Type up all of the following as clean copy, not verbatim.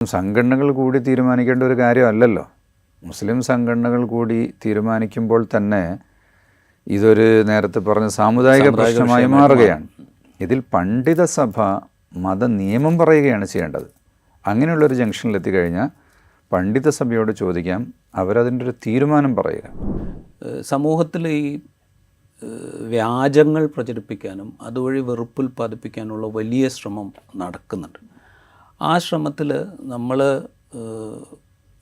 സംഘടനകൾ കൂടി തീരുമാനിക്കേണ്ട ഒരു കാര്യമല്ലല്ലോ. മുസ്ലിം സംഘടനകൾ കൂടി തീരുമാനിക്കുമ്പോൾ തന്നെ ഇതൊരു നേരത്തെ പറഞ്ഞ സാമുദായിക പ്രശ്നമായി മാറുകയാണ്. ഇതിൽ പണ്ഡിത സഭ മത നിയമം പറയുകയാണ് ചെയ്യേണ്ടത്. അങ്ങനെയുള്ളൊരു ജംഗ്ഷനിലെത്തിക്കഴിഞ്ഞാൽ പണ്ഡിത സഭയോട് ചോദിക്കാം, അവരതിൻ്റെ ഒരു തീരുമാനം പറയുക. സമൂഹത്തിൽ ഈ വ്യാജങ്ങൾ പ്രചരിപ്പിക്കാനും അതുവഴി വെറുപ്പുൽപ്പാദിപ്പിക്കാനുള്ള വലിയ ശ്രമം നടക്കുന്നുണ്ട്. ആ ശ്രമത്തിൽ നമ്മൾ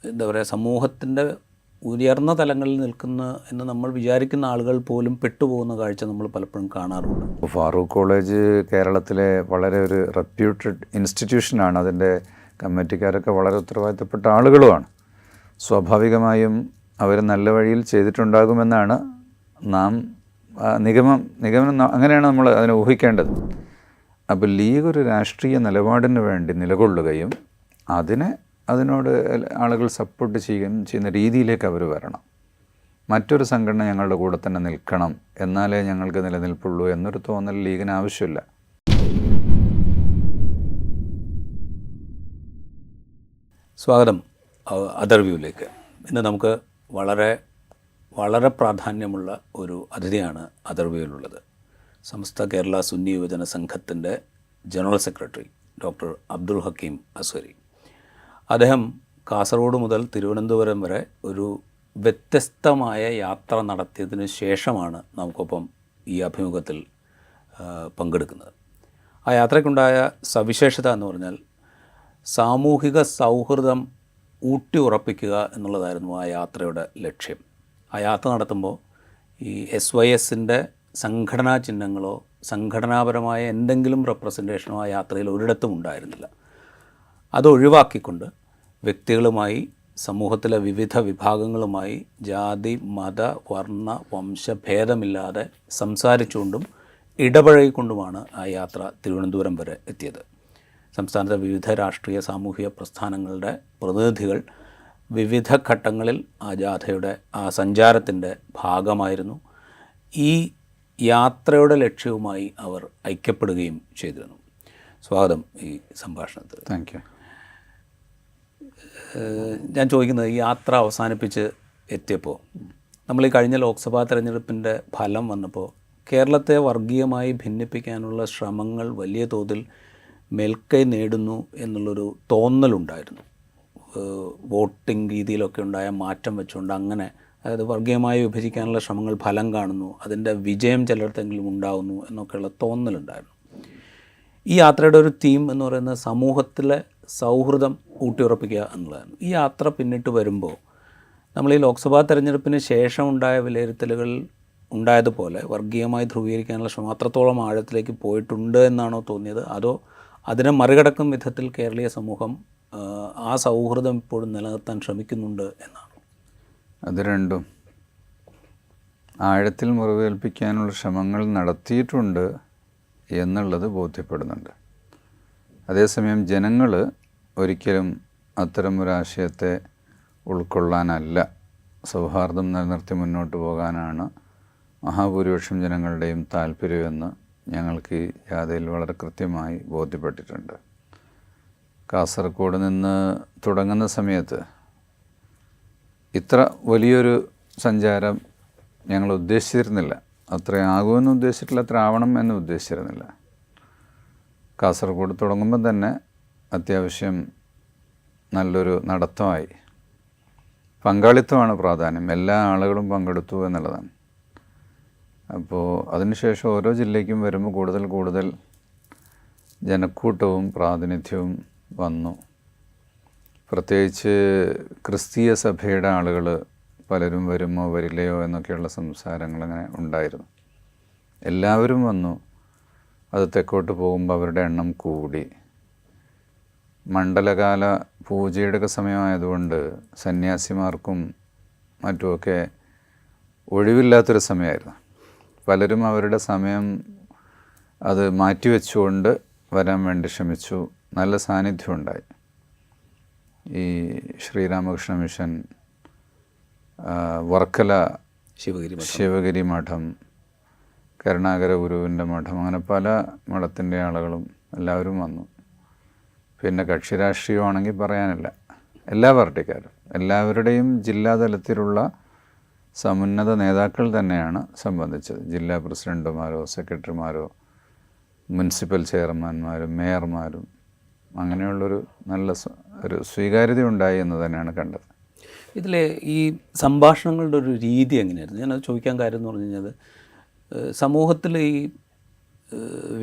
എന്താ പറയുക, സമൂഹത്തിൻ്റെ ഉയർന്ന തലങ്ങളിൽ നിൽക്കുന്ന എന്ന് നമ്മൾ വിചാരിക്കുന്ന ആളുകൾ പോലും പെട്ടുപോകുന്ന കാഴ്ച നമ്മൾ പലപ്പോഴും കാണാറുണ്ട്. ഫാറൂഖ് കോളേജ് കേരളത്തിലെ വളരെ ഒരു റെപ്യൂട്ടഡ് ഇൻസ്റ്റിറ്റ്യൂഷനാണ്. അതിൻ്റെ കമ്മിറ്റിക്കാരൊക്കെ വളരെ ഉത്തരവാദിത്തപ്പെട്ട ആളുകളുമാണ്. സ്വാഭാവികമായും അവർ നല്ല വഴിയിൽ ചെയ്തിട്ടുണ്ടാകുമെന്നാണ് നാം നിഗമനം അങ്ങനെയാണ് നമ്മൾ അതിനെ ഊഹിക്കേണ്ടത്. അപ്പോൾ ലീഗ് ഒരു രാഷ്ട്രീയ നിലപാടിന് വേണ്ടി നിലകൊള്ളുകയും അതിനോട് ആളുകൾ സപ്പോർട്ട് ചെയ്യുന്ന രീതിയിലേക്ക് അവർ വരണം. മറ്റൊരു സംഘടന ഞങ്ങളുടെ കൂടെ തന്നെ നിൽക്കണം, എന്നാലേ ഞങ്ങൾക്ക് നിലനിൽപ്പുള്ളൂ എന്നൊരു തോന്നൽ ലീഗിന് ആവശ്യമില്ല. സ്വാഗതം അതർ വ്യൂവിലേക്ക്. ഇന്ന് നമുക്ക് വളരെ വളരെ പ്രാധാന്യമുള്ള ഒരു അതിഥിയാണ് അതർ വ്യൂവിലുള്ളത്. സമസ്ത കേരള സുന്നി യുവജന സംഘത്തിൻ്റെ general secretary doctor Abdul Hakeem Azhari. അദ്ദേഹം കാസർഗോഡ് മുതൽ തിരുവനന്തപുരം വരെ ഒരു വ്യത്യസ്തമായ യാത്ര നടത്തിയതിന് ശേഷമാണ് നമുക്കൊപ്പം ഈ അഭിമുഖത്തിൽ പങ്കെടുക്കുന്നത്. ആ യാത്രയ്ക്കുണ്ടായ സവിശേഷത എന്ന് പറഞ്ഞാൽ സാമൂഹിക സൗഹൃദം ഊട്ടി ഉറപ്പിക്കുക എന്നുള്ളതായിരുന്നു ആ യാത്രയുടെ ലക്ഷ്യം. ആ യാത്ര നടത്തുമ്പോൾ ഈ SYSൻ്റെ സംഘടനാ ചിഹ്നങ്ങളോ സംഘടനാപരമായ എന്തെങ്കിലും റെപ്രസെൻറ്റേഷനോ ആ യാത്രയിൽ ഒരിടത്തും ഉണ്ടായിരുന്നില്ല. അതൊഴിവാക്കിക്കൊണ്ട് വ്യക്തികളുമായി, സമൂഹത്തിലെ വിവിധ വിഭാഗങ്ങളുമായി ജാതി മത വർണ്ണ വംശഭേദമില്ലാതെ സംസാരിച്ചുകൊണ്ടും ഇടപഴകിക്കൊണ്ടുമാണ് ആ യാത്ര തിരുവനന്തപുരം വരെ എത്തിയത്. സംസ്ഥാനത്തെ വിവിധ രാഷ്ട്രീയ സാമൂഹിക പ്രസ്ഥാനങ്ങളുടെ പ്രതിനിധികൾ വിവിധ ഘട്ടങ്ങളിൽ ആ ജാഥയുടെ ആ സഞ്ചാരത്തിൻ്റെ ഭാഗമായിരുന്നു. ഈ യാത്രയുടെ ലക്ഷ്യവുമായി അവർ ഐക്യപ്പെടുകയും ചെയ്തിരുന്നു. സ്വാഗതം ഈ സംഭാഷണത്തിൽ. Thank you. ഞാൻ ചോദിക്കുന്നത്, ഈ യാത്ര അവസാനിപ്പിച്ച് എത്തിയപ്പോൾ നമ്മൾ ഈ കഴിഞ്ഞ ലോക്സഭാ തെരഞ്ഞെടുപ്പിൻ്റെ ഫലം വന്നപ്പോൾ കേരളത്തെ വർഗീയമായി ഭിന്നിപ്പിക്കാനുള്ള ശ്രമങ്ങൾ വലിയ തോതിൽ മേൽക്കൈ നേടുന്നു എന്നുള്ളൊരു തോന്നലുണ്ടായിരുന്നു. വോട്ടിംഗ് രീതിയിലൊക്കെ ഉണ്ടായ മാറ്റം വെച്ചുകൊണ്ട് അങ്ങനെ, അതായത് വർഗീയമായി വിഭജിക്കാനുള്ള ശ്രമങ്ങൾ ഫലം കാണുന്നു, അതിൻ്റെ വിജയം ചിലയിടത്തെങ്കിലും ഉണ്ടാകുന്നു എന്നൊക്കെയുള്ള തോന്നലുണ്ടായിരുന്നു. ഈ യാത്രയുടെ ഒരു തീം എന്ന് പറയുന്നത് സമൂഹത്തിലെ സൗഹൃദം ഊട്ടിയുറപ്പിക്കുക എന്നുള്ളതാണ്. ഈ യാത്ര പിന്നിട്ട് വരുമ്പോൾ നമ്മൾ ഈ ലോക്സഭാ തെരഞ്ഞെടുപ്പിന് ശേഷം ഉണ്ടായ വിലയിരുത്തലുകൾ ഉണ്ടായതുപോലെ വർഗീയമായി ധ്രുവീകരിക്കാനുള്ള ശ്രമം അത്രത്തോളം ആഴത്തിലേക്ക് പോയിട്ടുണ്ട് എന്നാണോ തോന്നിയത്, അതോ അതിനെ മറികടക്കും വിധത്തിൽ കേരളീയ സമൂഹം ആ സൗഹൃദം ഇപ്പോഴും നിലനിർത്താൻ ശ്രമിക്കുന്നുണ്ട് എന്നാണ്? അത് രണ്ടും ആഴത്തിൽ മുറിവേൽപ്പിക്കാനുള്ള ശ്രമങ്ങൾ നടത്തിയിട്ടുണ്ട് എന്നുള്ളത് ബോധ്യപ്പെടുന്നുണ്ട്. അതേസമയം ജനങ്ങൾ ഒരിക്കലും അത്തരമൊരാശയത്തെ ഉൾക്കൊള്ളാനല്ല, സൗഹാർദ്ദം നിലനിർത്തി മുന്നോട്ട് പോകാനാണ് മഹാഭൂരിപക്ഷം ജനങ്ങളുടെയും താല്പര്യമെന്ന് ഞങ്ങൾക്ക് ഈ യാത്രയിൽ വളരെ കൃത്യമായി ബോധ്യപ്പെട്ടിട്ടുണ്ട്. കാസർഗോഡ് നിന്ന് തുടങ്ങുന്ന സമയത്ത് ഇത്ര വലിയൊരു സഞ്ചാരം ഞങ്ങൾ ഉദ്ദേശിച്ചിരുന്നില്ല. അത്രയാകുമെന്ന് ഉദ്ദേശിച്ചിട്ടില്ല, അത്ര ആവണം എന്ന് ഉദ്ദേശിച്ചിരുന്നില്ല. കാസർഗോഡ് തുടങ്ങുമ്പോൾ തന്നെ അത്യാവശ്യം നല്ലൊരു നടത്തമായി. പങ്കാളിത്തമാണ് പ്രാധാന്യം, എല്ലാ ആളുകളും പങ്കെടുത്തു എന്നുള്ളതാണ്. അപ്പോൾ അതിനുശേഷം ഓരോ ജില്ലയ്ക്കും വരുമ്പോൾ കൂടുതൽ ജനക്കൂട്ടവും പ്രാതിനിധ്യവും വന്നു. പ്രത്യേകിച്ച് ക്രിസ്തീയ സഭയുടെ ആളുകൾ പലരും വരുമോ വരില്ലയോ എന്നൊക്കെയുള്ള സംസാരങ്ങൾ അങ്ങനെ ഉണ്ടായിരുന്നു. എല്ലാവരും വന്നു. അത് തെക്കോട്ട് പോകുമ്പോൾ അവരുടെ എണ്ണം കൂടി. മണ്ഡലകാല പൂജയുടെയൊക്കെ സമയമായതുകൊണ്ട് സന്യാസിമാർക്കും മറ്റുമൊക്കെ ഒഴിവില്ലാത്തൊരു സമയമായിരുന്നു. പലരും അവരുടെ സമയം അത് മാറ്റിവെച്ചുകൊണ്ട് വരാൻ വേണ്ടി ശ്രമിച്ചു. നല്ല സാന്നിധ്യം ഉണ്ടായി. ഈ ശ്രീരാമകൃഷ്ണ മിഷൻ, വർക്കല ശിവഗിരി മഠം, കരുണാകര ഗുരുവിൻ്റെ മഠം, അങ്ങനെ പല മഠത്തിൻ്റെ ആളുകളും എല്ലാവരും വന്നു. പിന്നെ കക്ഷി രാഷ്ട്രീയമാണെങ്കിൽ പറയാനില്ല. എല്ലാ പാർട്ടിക്കാരും എല്ലാവരുടെയും ജില്ലാതലത്തിലുള്ള സമുന്നത നേതാക്കൾ തന്നെയാണ് സംബന്ധിച്ചത്. ജില്ലാ പ്രസിഡന്റുമാരോ സെക്രട്ടറിമാരോ മുനിസിപ്പൽ ചെയർമാന്മാരും മേയർമാരും അങ്ങനെയുള്ളൊരു നല്ല ഒരു സ്വീകാര്യത ഉണ്ടായി എന്ന് തന്നെയാണ് കണ്ടത്. ഇതിലെ ഈ സംഭാഷണങ്ങളുടെ ഒരു രീതി എങ്ങനെയായിരുന്നു? ഞാനത് ചോദിക്കാൻ കാര്യം എന്ന് പറഞ്ഞു കഴിഞ്ഞാൽ സമൂഹത്തിൽ ഈ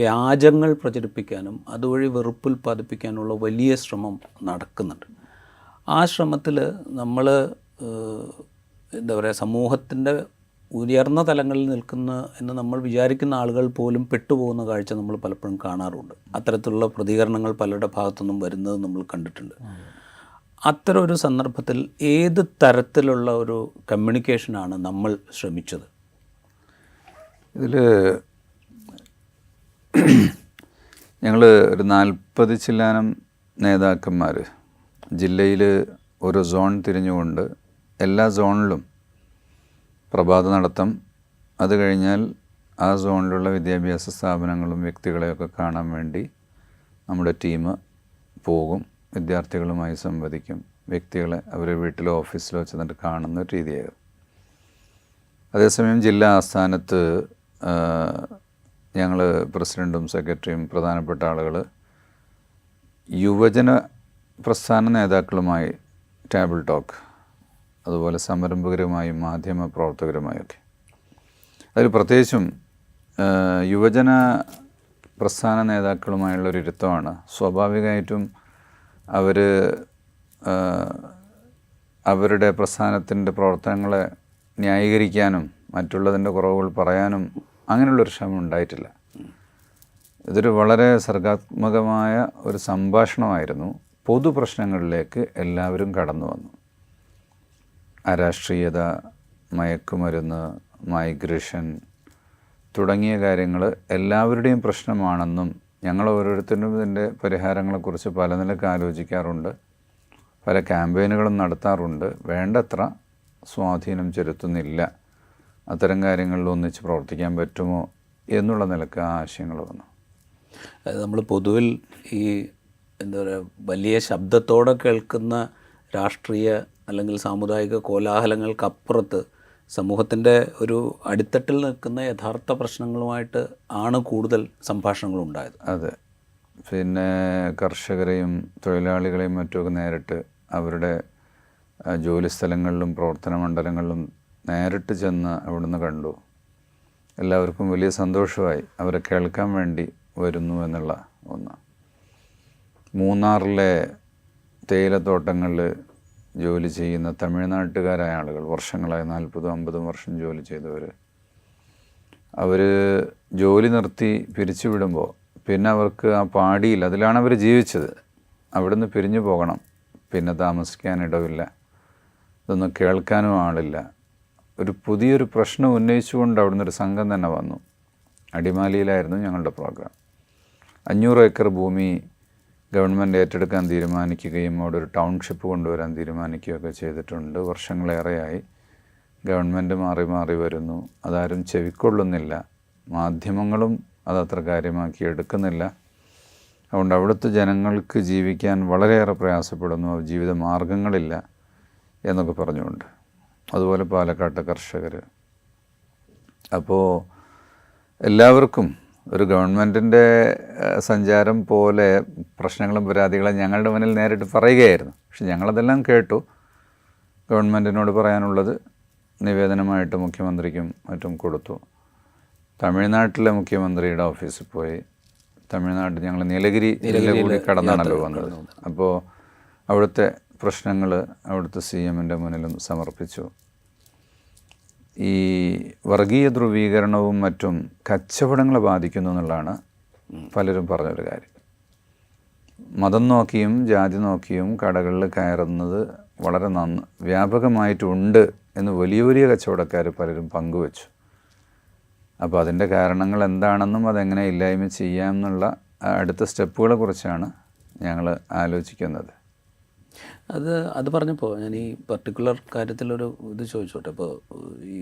വ്യാജങ്ങൾ പ്രചരിപ്പിക്കാനും അതുവഴി വെറുപ്പുൽപ്പാദിപ്പിക്കാനുള്ള വലിയ ശ്രമം നടക്കുന്നുണ്ട്. ആ ശ്രമത്തിൽ നമ്മൾ എന്താ പറയുക, സമൂഹത്തിൻ്റെ ഉയർന്ന തലങ്ങളിൽ നിൽക്കുന്ന എന്ന് നമ്മൾ വിചാരിക്കുന്ന ആളുകൾ പോലും പെട്ടുപോകുന്ന കാഴ്ച നമ്മൾ പലപ്പോഴും കാണാറുണ്ട്. അത്തരത്തിലുള്ള പ്രതികരണങ്ങൾ പലരുടെ ഭാഗത്തുനിന്നും വരുന്നത് നമ്മൾ കണ്ടിട്ടുണ്ട്. അത്തരം ഒരു സന്ദർഭത്തിൽ ഏത് തരത്തിലുള്ള ഒരു കമ്മ്യൂണിക്കേഷനാണ് നമ്മൾ ശ്രമിച്ചത്? ഇതിൽ ഞങ്ങൾ ഒരു 40 ചില്ലാനം നേതാക്കന്മാർ ജില്ലയിൽ ഓരോ സോൺ തിരിഞ്ഞുകൊണ്ട് എല്ലാ സോണിലും പ്രഭാത നടത്തം, അത് കഴിഞ്ഞാൽ ആ സോണിലുള്ള വിദ്യാഭ്യാസ സ്ഥാപനങ്ങളും വ്യക്തികളെയൊക്കെ കാണാൻ വേണ്ടി നമ്മുടെ ടീം പോകും. വിദ്യാർത്ഥികളുമായി സംവദിക്കും. വ്യക്തികളെ അവരുടെ വീട്ടിലോ ഓഫീസിലോ ചെന്നിട്ട് കാണുന്ന ഒരു രീതിയായിരുന്നു. അതേസമയം ജില്ലാ ആസ്ഥാനത്ത് ഞങ്ങൾ പ്രസിഡൻറ്റും സെക്രട്ടറിയും പ്രധാനപ്പെട്ട ആളുകൾ യുവജന പ്രസ്ഥാന നേതാക്കളുമായി ടേബിൾ ടോക്ക്, അതുപോലെ സംരംഭകരുമായും മാധ്യമ പ്രവർത്തകരുമായൊക്കെ. അതിൽ പ്രത്യേകിച്ചും യുവജന പ്രസ്ഥാന നേതാക്കളുമായുള്ളൊരു ഇരുത്തമാണ്. സ്വാഭാവികമായിട്ടും അവർ അവരുടെ പ്രസ്ഥാനത്തിൻ്റെ പ്രവർത്തനങ്ങളെ ന്യായീകരിക്കാനും മറ്റുള്ളതിൻ്റെ കുറവുകൾ പറയാനും അങ്ങനെയുള്ളൊരു ശ്രമം ഉണ്ടായിട്ടില്ല. ഇതൊരു വളരെ സർഗാത്മകമായ ഒരു സംഭാഷണമായിരുന്നു. പൊതു പ്രശ്നങ്ങളിലേക്ക് എല്ലാവരും കടന്നു വന്നു. അരാഷ്ട്രീയത, മയക്കുമരുന്ന്, മൈഗ്രേഷൻ തുടങ്ങിയ കാര്യങ്ങൾ എല്ലാവരുടെയും പ്രശ്നമാണെന്നും ഞങ്ങൾ ഓരോരുത്തരും ഇതിൻ്റെ പരിഹാരങ്ങളെക്കുറിച്ച് പല നിലക്ക് ആലോചിക്കാറുണ്ട്, പല ക്യാമ്പയിനുകളും നടത്താറുണ്ട്, വേണ്ടത്ര സ്വാധീനം ചെലുത്തുന്നില്ല, അത്തരം കാര്യങ്ങളിൽ ഒന്നിച്ച് പ്രവർത്തിക്കാൻ പറ്റുമോ എന്നുള്ള നിലക്ക് ആ ആശയങ്ങൾ വന്നു. നമ്മൾ പൊതുവിൽ ഈ എന്താ പറയുക, വലിയ ശബ്ദത്തോടെ കേൾക്കുന്ന രാഷ്ട്രീയ അല്ലെങ്കിൽ സാമുദായിക കോലാഹലങ്ങൾക്കപ്പുറത്ത് സമൂഹത്തിൻ്റെ ഒരു അടിത്തട്ടിൽ നിൽക്കുന്ന യഥാർത്ഥ പ്രശ്നങ്ങളുമായിട്ട് ആണ് കൂടുതൽ സംഭാഷണങ്ങളുണ്ടായത്. അതെ. പിന്നെ കർഷകരെയും തൊഴിലാളികളെയും മറ്റുമൊക്കെ നേരിട്ട് അവരുടെ ജോലി സ്ഥലങ്ങളിലും പ്രവർത്തന മണ്ഡലങ്ങളിലും നേരിട്ട് ചെന്ന് അവിടുന്ന് കണ്ടു. എല്ലാവർക്കും വലിയ സന്തോഷമായി. അവരെ കേൾക്കാൻ വേണ്ടി വരുന്നു എന്നുള്ള ഒന്ന്. മൂന്നാറിലെ തേയിലത്തോട്ടങ്ങളിൽ ജോലി ചെയ്യുന്ന തമിഴ്നാട്ടുകാരായ ആളുകൾ, വർഷങ്ങളായി 40-50 വർഷം ജോലി ചെയ്തവർ, അവർ ജോലി നിർത്തി പിരിച്ചുവിടുമ്പോൾ പിന്നെ അവർക്ക് ആ പാടിയിൽ, അതിലാണ് അവർ ജീവിച്ചത്, അവിടുന്ന് പിരിഞ്ഞു പോകണം. പിന്നെ താമസിക്കാനിടവില്ല, ഇതൊന്നും കേൾക്കാനും ആളില്ല. ഒരു പുതിയൊരു പ്രശ്നം ഉന്നയിച്ചുകൊണ്ട് അവിടുന്ന് ഒരു സംഘം തന്നെ വന്നു. അടിമാലിയിലായിരുന്നു ഞങ്ങളുടെ പ്രോഗ്രാം. 500 ഏക്കർ ഭൂമി ഗവൺമെൻറ് ഏറ്റെടുക്കാൻ തീരുമാനിക്കുകയും അവിടെ ഒരു ടൗൺഷിപ്പ് കൊണ്ടുവരാൻ തീരുമാനിക്കുകയൊക്കെ ചെയ്തിട്ടുണ്ട്. വർഷങ്ങളേറെയായി ഗവൺമെൻറ് മാറി മാറി വരുന്നു. അതാരും ചെവിക്കൊള്ളുന്നില്ല. മാധ്യമങ്ങളും അതത്ര കാര്യമാക്കി എടുക്കുന്നില്ല. അതുകൊണ്ട് അവിടുത്തെ ജനങ്ങൾക്ക് ജീവിക്കാൻ വളരെയേറെ പ്രയാസപ്പെടുന്നു, ജീവിത മാർഗങ്ങളില്ല എന്നൊക്കെ പറഞ്ഞുകൊണ്ട്. അതുപോലെ പാലക്കാട്ടെ കർഷകർ. അപ്പോൾ എല്ലാവർക്കും ഒരു ഗവൺമെൻറ്റിൻ്റെ സഞ്ചാരം പോലെ പ്രശ്നങ്ങളും പരാതികളും ഞങ്ങളുടെ മുന്നിൽ നേരിട്ട് പറയുകയായിരുന്നു. പക്ഷെ ഞങ്ങളതെല്ലാം കേട്ടു. ഗവൺമെൻറ്റിനോട് പറയാനുള്ളത് നിവേദനമായിട്ട് മുഖ്യമന്ത്രിക്കും മറ്റും കൊടുത്തു. തമിഴ്നാട്ടിലെ മുഖ്യമന്ത്രിയുടെ ഓഫീസിൽ പോയി. തമിഴ്നാട്ടിൽ ഞങ്ങൾ നീലഗിരി കൂടി കടന്നാണല്ലോ വന്നത്. അപ്പോൾ അവിടുത്തെ പ്രശ്നങ്ങൾ അവിടുത്തെ CM-ൻ്റെ മുന്നിലും സമർപ്പിച്ചു. ഈ വർഗീയ ധ്രുവീകരണവും മറ്റും കച്ചവടങ്ങളെ ബാധിക്കുന്നു എന്നുള്ളതാണ് പലരും പറഞ്ഞൊരു കാര്യം. മതം നോക്കിയും ജാതി നോക്കിയും കടകളിൽ കയറുന്നത് വളരെ വ്യാപകമായിട്ടുണ്ട് എന്ന് വലിയ വലിയ കച്ചവടക്കാർ പലരും പങ്കുവച്ചു. അപ്പോൾ അതിൻ്റെ കാരണങ്ങൾ എന്താണെന്നും അതെങ്ങനെ ഇല്ലായ്മ ചെയ്യാമെന്നുള്ള അടുത്ത സ്റ്റെപ്പുകളെ കുറിച്ചാണ് ഞങ്ങൾ ആലോചിക്കുന്നത്. അത് പറഞ്ഞപ്പോൾ ഞാൻ ഈ പർട്ടിക്കുലർ കാര്യത്തിലൊരു ഇത് ചോദിച്ചോട്ടെ. ഇപ്പോൾ ഈ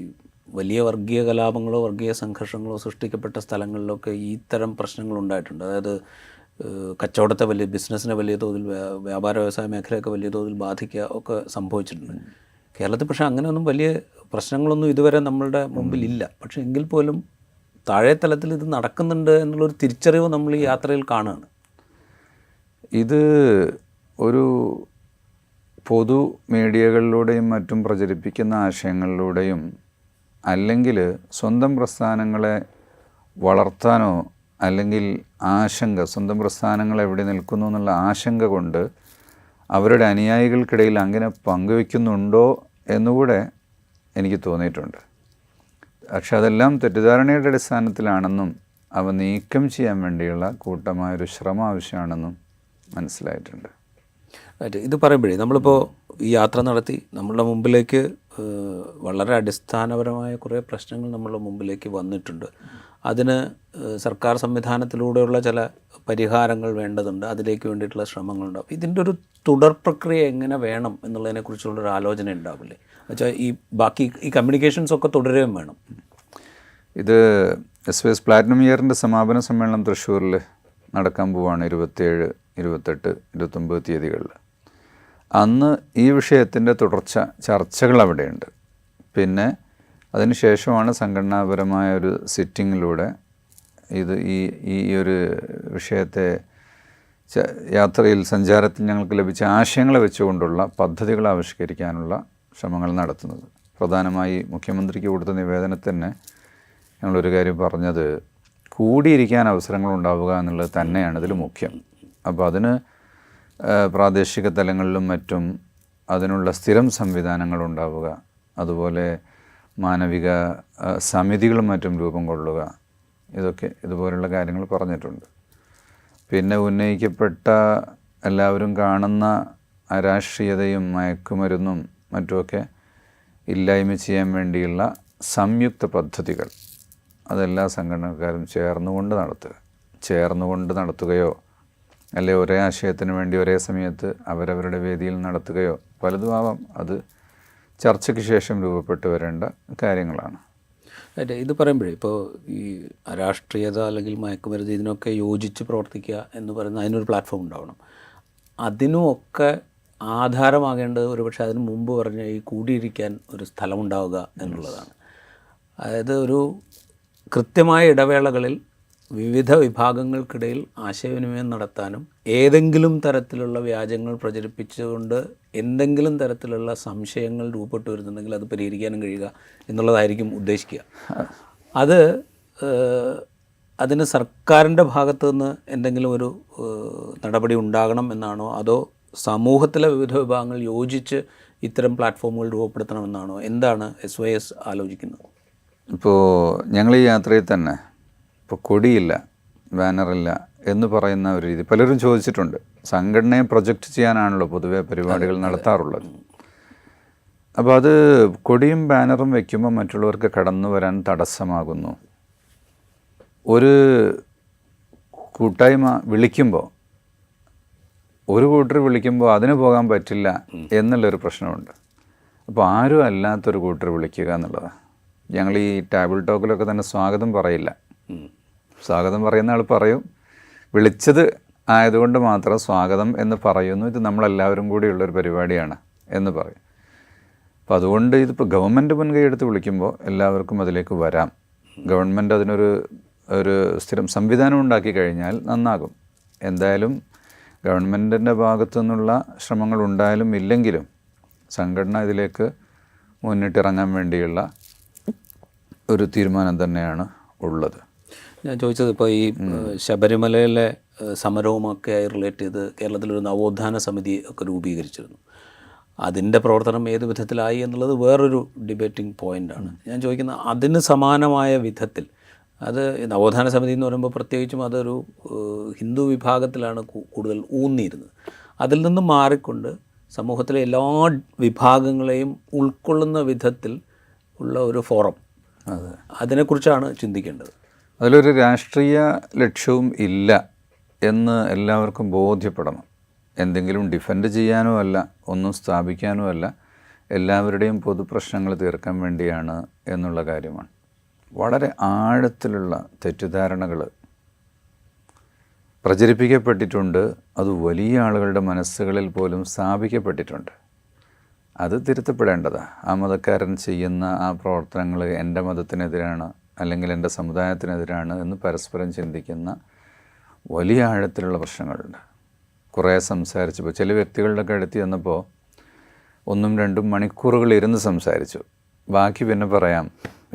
വലിയ വർഗീയ കലാപങ്ങളോ വർഗീയ സംഘർഷങ്ങളോ സൃഷ്ടിക്കപ്പെട്ട സ്ഥലങ്ങളിലൊക്കെ ഈ തരം പ്രശ്നങ്ങളുണ്ടായിട്ടുണ്ട്. അതായത് കച്ചവടത്തെ ബിസിനസ്സിനെ വലിയ തോതിൽ വ്യാപാര വ്യവസായ മേഖലയൊക്കെ വലിയ തോതിൽ ബാധിക്കുക ഒക്കെ സംഭവിച്ചിട്ടുണ്ട്. കേരളത്തിൽ പക്ഷേ അങ്ങനെയൊന്നും വലിയ പ്രശ്നങ്ങളൊന്നും ഇതുവരെ നമ്മളുടെ മുമ്പിലില്ല. പക്ഷേ എങ്കിൽ പോലും താഴെ തലത്തിൽ ഇത് നടക്കുന്നുണ്ട് എന്നുള്ളൊരു തിരിച്ചറിവ് നമ്മൾ ഈ യാത്രയിൽ കാണുകയാണ്. ഇത് ഒരു പൊതു മീഡിയകളിലൂടെയും മറ്റും പ്രചരിപ്പിക്കുന്ന ആശയങ്ങളിലൂടെയും അല്ലെങ്കിൽ സ്വന്തം പ്രസ്ഥാനങ്ങളെ വളർത്താനോ അല്ലെങ്കിൽ സ്വന്തം പ്രസ്ഥാനങ്ങൾ എവിടെ നിൽക്കുന്നു എന്നുള്ള ആശങ്ക കൊണ്ട് അവരുടെ അനുയായികൾക്കിടയിൽ അങ്ങനെ പങ്കുവയ്ക്കുന്നുണ്ടോ എന്നുകൂടെ എനിക്ക് തോന്നിയിട്ടുണ്ട്. പക്ഷെ അതെല്ലാം തെറ്റിദ്ധാരണയുടെ അടിസ്ഥാനത്തിലാണെന്നും അവ നീക്കം ചെയ്യാൻ വേണ്ടിയുള്ള കൂട്ടമായൊരു ശ്രമം ആവശ്യമാണെന്നും മനസ്സിലായിട്ടുണ്ട്. ഇത് പറയുമ്പോഴേ നമ്മളിപ്പോൾ ഈ യാത്ര നടത്തി നമ്മളുടെ മുമ്പിലേക്ക് വളരെ അടിസ്ഥാനപരമായ കുറേ പ്രശ്നങ്ങൾ നമ്മളുടെ മുമ്പിലേക്ക് വന്നിട്ടുണ്ട്. അതിന് സർക്കാർ സംവിധാനത്തിലൂടെയുള്ള ചില പരിഹാരങ്ങൾ വേണ്ടതുണ്ട്, അതിലേക്ക് വേണ്ടിയിട്ടുള്ള ശ്രമങ്ങളുണ്ട്. അപ്പോൾ ഇതിൻ്റെ ഒരു തുടർ പ്രക്രിയ എങ്ങനെ വേണം എന്നുള്ളതിനെക്കുറിച്ചുള്ളൊരു ആലോചന ഉണ്ടാവില്ലേ? എന്നുവെച്ചാൽ ഈ കമ്മ്യൂണിക്കേഷൻസ് ഒക്കെ തുടരുകയും വേണം. ഇത് SBS പ്ലാറ്റിനം ഇയറിൻ്റെ സമാപന സമ്മേളനം തൃശ്ശൂരിൽ നടക്കാൻ പോവുകയാണ് 27, 28, 29 തീയതികളിൽ. അന്ന് ഈ വിഷയത്തിൻ്റെ ചർച്ചകൾ അവിടെയുണ്ട്. പിന്നെ അതിനുശേഷമാണ് സംഘടനാപരമായ ഒരു സിറ്റിങ്ങിലൂടെ ഇത് ഈ ഒരു വിഷയത്തെ യാത്രയിൽ സഞ്ചാരത്തിൽ ഞങ്ങൾക്ക് ലഭിച്ച ആശയങ്ങളെ വെച്ചുകൊണ്ടുള്ള പദ്ധതികൾ ആവിഷ്കരിക്കാനുള്ള ശ്രമങ്ങൾ നടത്തുന്നത്. പ്രധാനമായി മുഖ്യമന്ത്രിക്ക് കൊടുത്ത നിവേദനത്തിൽ തന്നെ ഞങ്ങളൊരു കാര്യം പറഞ്ഞത് കൂടിയിരിക്കാൻ അവസരങ്ങളുണ്ടാവുക എന്നുള്ളത് തന്നെയാണ് ഇതിൽ മുഖ്യം. അപ്പോൾ അതിന് പ്രാദേശിക തലങ്ങളിലും മറ്റും അതിനുള്ള സ്ഥിരം സംവിധാനങ്ങളുണ്ടാവുക, അതുപോലെ മാനവിക സമിതികളും മറ്റും രൂപം കൊള്ളുക, ഇതുപോലുള്ള കാര്യങ്ങൾ പറഞ്ഞിട്ടുണ്ട്. പിന്നെ ഉന്നയിക്കപ്പെട്ട എല്ലാവരും കാണുന്ന അരാഷ്ട്രീയതയും മയക്കുമരുന്നും മറ്റുമൊക്കെ ഇല്ലായ്മ ചെയ്യാൻ വേണ്ടിയുള്ള സംയുക്ത പദ്ധതികൾ അതെല്ലാ സംഘടനക്കാരും ചേർന്നുകൊണ്ട് നടത്തുകയോ അല്ലെ ഒരേ ആശയത്തിന് വേണ്ടി ഒരേ സമയത്ത് അവരവരുടെ വേദിയിൽ നടത്തുകയോ പലതുമാവാം. അത് ചർച്ചയ്ക്ക് ശേഷം രൂപപ്പെട്ടു വരേണ്ട കാര്യങ്ങളാണ്. ഇത് പറയുമ്പോഴേ ഇപ്പോൾ ഈ അരാഷ്ട്രീയത അല്ലെങ്കിൽ മയക്കുമരുന്ന് ഇതിനൊക്കെ യോജിച്ച് പ്രവർത്തിക്കുക എന്ന് പറയുന്ന അതിനൊരു പ്ലാറ്റ്ഫോം ഉണ്ടാവണം. അതിനുമൊക്കെ ആധാരമാകേണ്ടത് ഒരുപക്ഷെ അതിന് മുമ്പ് പറഞ്ഞ ഈ കൂടിയിരിക്കാൻ ഒരു സ്ഥലമുണ്ടാവുക എന്നുള്ളതാണ്. അതായത് ഒരു കൃത്യമായ ഇടവേളകളിൽ വിവിധ വിഭാഗങ്ങൾക്കിടയിൽ ആശയവിനിമയം നടത്താനും ഏതെങ്കിലും തരത്തിലുള്ള വ്യാജങ്ങൾ പ്രചരിപ്പിച്ചുകൊണ്ട് എന്തെങ്കിലും തരത്തിലുള്ള സംശയങ്ങൾ രൂപപ്പെട്ടു വരുന്നുണ്ടെങ്കിൽ അത് പരിഹരിക്കാനും കഴിയുക എന്നുള്ളതായിരിക്കും ഉദ്ദേശിക്കുക. അതിന് സർക്കാരിൻ്റെ ഭാഗത്തു നിന്ന് എന്തെങ്കിലും ഒരു നടപടി ഉണ്ടാകണം എന്നാണോ, അതോ സമൂഹത്തിലെ വിവിധ വിഭാഗങ്ങൾ യോജിച്ച് ഇത്തരം പ്ലാറ്റ്ഫോമുകൾ രൂപപ്പെടുത്തണമെന്നാണോ? എന്താണ് SYS ആലോചിക്കുന്നത്? ഇപ്പോൾ ഞങ്ങൾ ഈ യാത്രയിൽ തന്നെ ഇപ്പോൾ കൊടിയില്ല, ബാനറില്ല എന്ന് പറയുന്ന ഒരു രീതി പലരും ചോദിച്ചിട്ടുണ്ട്. സംഘടനയെ പ്രൊജക്റ്റ് ചെയ്യാനാണല്ലോ പൊതുവെ പരിപാടികൾ നടത്താറുള്ളത്. അപ്പോൾ അത് കൊടിയും ബാനറും വയ്ക്കുമ്പോൾ മറ്റുള്ളവർക്ക് കടന്നു വരാൻ തടസ്സമാകുന്നു. ഒരു കൂട്ടായ്മ വിളിക്കുമ്പോൾ ഒരു കൂട്ടർ വിളിക്കുമ്പോൾ അതിന് പോകാൻ പറ്റില്ല എന്നുള്ളൊരു പ്രശ്നമുണ്ട്. അപ്പോൾ ആരും അല്ലാത്തൊരു കൂട്ടർ വിളിക്കുക എന്നുള്ളതാണ്. ഞങ്ങൾ ഈ ടേബിൾ ടോക്കിലൊക്കെ തന്നെ സ്വാഗതം പറയില്ല. സ്വാഗതം പറയുന്ന ആൾ പറയും, വിളിച്ചത് ആയതുകൊണ്ട് മാത്രം സ്വാഗതം എന്ന് പറയുന്നു, ഇത് നമ്മളെല്ലാവരും കൂടിയുള്ളൊരു പരിപാടിയാണ് എന്ന് പറയും. അപ്പോൾ അതുകൊണ്ട് ഇതിപ്പോൾ ഗവൺമെൻറ് മുൻകൈ എടുത്ത് വിളിക്കുമ്പോൾ എല്ലാവർക്കും അതിലേക്ക് വരാം. ഗവൺമെൻറ് അതിനൊരു സ്ഥിരം സംവിധാനം ഉണ്ടാക്കി കഴിഞ്ഞാൽ നന്നാകും. എന്തായാലും ഗവൺമെൻറ്റിൻ്റെ ഭാഗത്തു നിന്നുള്ള ശ്രമങ്ങൾ ഉണ്ടായാലും ഇല്ലെങ്കിലും സംഘടന ഇതിലേക്ക് മുന്നിട്ടിറങ്ങാൻ വേണ്ടിയുള്ള ഒരു തീരുമാനം തന്നെയാണ് ഉള്ളത്. ഞാൻ ചോദിച്ചത് ഇപ്പോൾ ഈ ശബരിമലയിലെ സമരവുമൊക്കെയായി റിലേറ്റ് ചെയ്ത് കേരളത്തിലൊരു നവോത്ഥാന സമിതി ഒക്കെ രൂപീകരിച്ചിരുന്നു. അതിൻ്റെ പ്രവർത്തനം ഏത് വിധത്തിലായി എന്നുള്ളത് വേറൊരു ഡിബേറ്റിംഗ് പോയിൻ്റാണ്. ഞാൻ ചോദിക്കുന്നത് അതിന് സമാനമായ വിധത്തിൽ അത് നവോത്ഥാന സമിതി എന്ന് പറയുമ്പോൾ പ്രത്യേകിച്ചും അതൊരു ഹിന്ദു വിഭാഗത്തിലാണ് കൂടുതൽ ഊന്നിയിരുന്നത്. അതിൽ നിന്ന് മാറിക്കൊണ്ട് സമൂഹത്തിലെ എല്ലാ വിഭാഗങ്ങളെയും ഉൾക്കൊള്ളുന്ന വിധത്തിൽ ഉള്ള ഒരു ഫോറം, അതിനെക്കുറിച്ചാണ് ചിന്തിക്കേണ്ടത്. അതിലൊരു രാഷ്ട്രീയ ലക്ഷ്യവും ഇല്ല എന്ന് എല്ലാവർക്കും ബോധ്യപ്പെടണം. എന്തെങ്കിലും ഡിഫെൻഡ് ചെയ്യാനോ അല്ല, ഒന്നും സ്ഥാപിക്കാനോ അല്ല, എല്ലാവരുടെയും പൊതുപ്രശ്നങ്ങൾ തീർക്കാൻ വേണ്ടിയാണ് എന്നുള്ള കാര്യമാണ്. വളരെ ആഴത്തിലുള്ള തെറ്റിദ്ധാരണകൾ പ്രചരിപ്പിക്കപ്പെട്ടിട്ടുണ്ട്, അത് വലിയ ആളുകളുടെ മനസ്സുകളിൽ പോലും സ്ഥാപിക്കപ്പെട്ടിട്ടുണ്ട്. അത് തിരുത്തപ്പെടേണ്ടതാണ്. ആ മതക്കാരൻ ചെയ്യുന്ന ആ പ്രവർത്തനങ്ങൾ എൻ്റെ മതത്തിനെതിരാണ് അല്ലെങ്കിൽ എൻ്റെ സമുദായത്തിനെതിരാണ് എന്ന് പരസ്പരം ചിന്തിക്കുന്ന വലിയ ആഴത്തിലുള്ള പ്രശ്നങ്ങളുണ്ട്. കുറേ സംസാരിച്ചപ്പോൾ ചില വ്യക്തികളുടെയൊക്കെ അടുത്ത് ചെന്നപ്പോൾ 1-2 മണിക്കൂറുകൾ ഇരുന്ന് സംസാരിച്ചു, ബാക്കി പിന്നെ പറയാം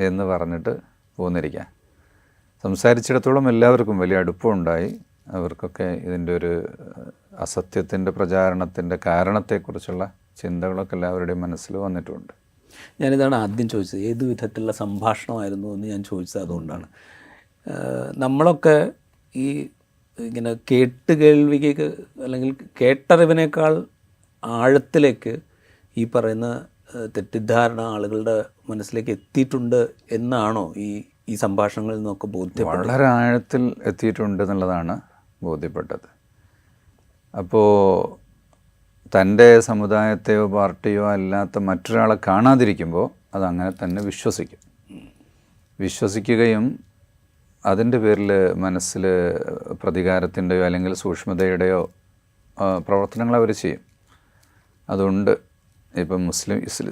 എന്ന് പറഞ്ഞിട്ട് പോന്നിരിക്കാം. സംസാരിച്ചിടത്തോളം എല്ലാവർക്കും വലിയ അടുപ്പമുണ്ടായി. അവർക്കൊക്കെ ഇതിൻ്റെ ഒരു അസത്യത്തിൻ്റെ പ്രചാരണത്തിൻ്റെ കാരണത്തെക്കുറിച്ചുള്ള ചിന്തകളൊക്കെ എല്ലാവരുടെയും മനസ്സിൽ വന്നിട്ടുണ്ട്. ഞാനിതാണ് ആദ്യം ചോദിച്ചത്, ഏത് വിധത്തിലുള്ള സംഭാഷണമായിരുന്നു എന്ന് ഞാൻ ചോദിച്ചത് അതുകൊണ്ടാണ്. നമ്മളൊക്കെ ഈ ഇങ്ങനെ കേൾവിക്ക് അല്ലെങ്കിൽ കേട്ടറിവിനേക്കാൾ ആഴത്തിലേക്ക് ഈ പറയുന്ന തെറ്റിദ്ധാരണ ആളുകളുടെ മനസ്സിലേക്ക് എത്തിയിട്ടുണ്ട് എന്നാണോ ഈ സംഭാഷണങ്ങളിൽ നിന്നൊക്കെ ബോധ്യപ്പെട്ടത്? വളരെ ആഴത്തിൽ എത്തിയിട്ടുണ്ട് എന്നുള്ളതാണ് ബോധ്യപ്പെട്ടത്. അപ്പോൾ തൻ്റെ സമുദായത്തെയോ പാർട്ടിയോ അല്ലാത്ത മറ്റൊരാളെ കാണാതിരിക്കുമ്പോൾ അതങ്ങനെ തന്നെ വിശ്വസിക്കുകയും അതിൻ്റെ പേരിൽ മനസ്സിൽ പ്രതികാരത്തിൻ്റെയോ അല്ലെങ്കിൽ സൂക്ഷ്മതയുടെയോ പ്രവർത്തനങ്ങൾ അവർ ചെയ്യും. അതുകൊണ്ട് ഇപ്പം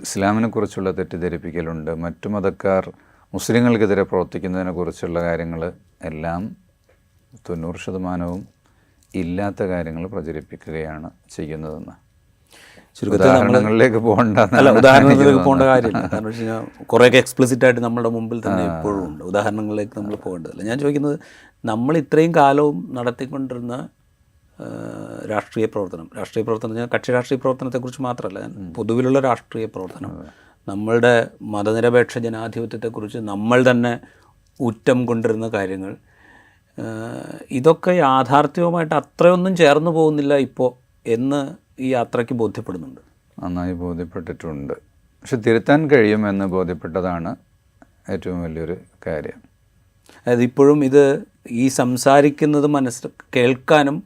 ഇസ്ലാമിനെ കുറിച്ചുള്ള തെറ്റിദ്ധരിപ്പിക്കലുണ്ട്, മറ്റു മതക്കാർ മുസ്ലിങ്ങൾക്കെതിരെ പ്രവർത്തിക്കുന്നതിനെക്കുറിച്ചുള്ള കാര്യങ്ങൾ എല്ലാം 90% ഇല്ലാത്ത കാര്യങ്ങൾ പ്രചരിപ്പിക്കുകയാണ് ചെയ്യുന്നതെന്ന്. ഉദാഹരണങ്ങളിലേക്ക് ഉദാഹരണങ്ങളിലേക്ക് പോകേണ്ട കാര്യമില്ല. കാരണം വെച്ച് കഴിഞ്ഞാൽ കുറേയൊക്കെ എക്സ്പ്ലിസിറ്റ് ആയിട്ട് നമ്മുടെ മുമ്പിൽ തന്നെ എപ്പോഴും ഉണ്ട്. ഉദാഹരണങ്ങളിലേക്ക് നമ്മൾ പോകേണ്ടതില്ല. ഞാൻ ചോദിക്കുന്നത്, നമ്മൾ ഇത്രയും കാലവും നടത്തിക്കൊണ്ടിരുന്ന രാഷ്ട്രീയ പ്രവർത്തനം ഞാൻ കക്ഷി രാഷ്ട്രീയ പ്രവർത്തനത്തെക്കുറിച്ച് മാത്രമല്ല, ഞാൻ പൊതുവിലുള്ള രാഷ്ട്രീയ പ്രവർത്തനം, നമ്മളുടെ മതനിരപേക്ഷ ജനാധിപത്യത്തെക്കുറിച്ച് നമ്മൾ തന്നെ ഊറ്റം കൊണ്ടിരുന്ന കാര്യങ്ങൾ, ഇതൊക്കെ യാഥാർത്ഥ്യവുമായിട്ട് അത്രയൊന്നും ചേർന്ന് പോകുന്നില്ല ഇപ്പോൾ എന്ന് ഈ യാത്രയ്ക്ക് ബോധ്യപ്പെടുന്നുണ്ട്. നന്നായി ബോധ്യപ്പെട്ടിട്ടുണ്ട്. പക്ഷെ തിരുത്താൻ കഴിയുമെന്ന് ബോധ്യപ്പെട്ടതാണ് ഏറ്റവും വലിയൊരു കാര്യം. അതായത് ഇപ്പോഴും ഇത് ഈ സംസാരിക്കുന്നത് കേൾക്കാനും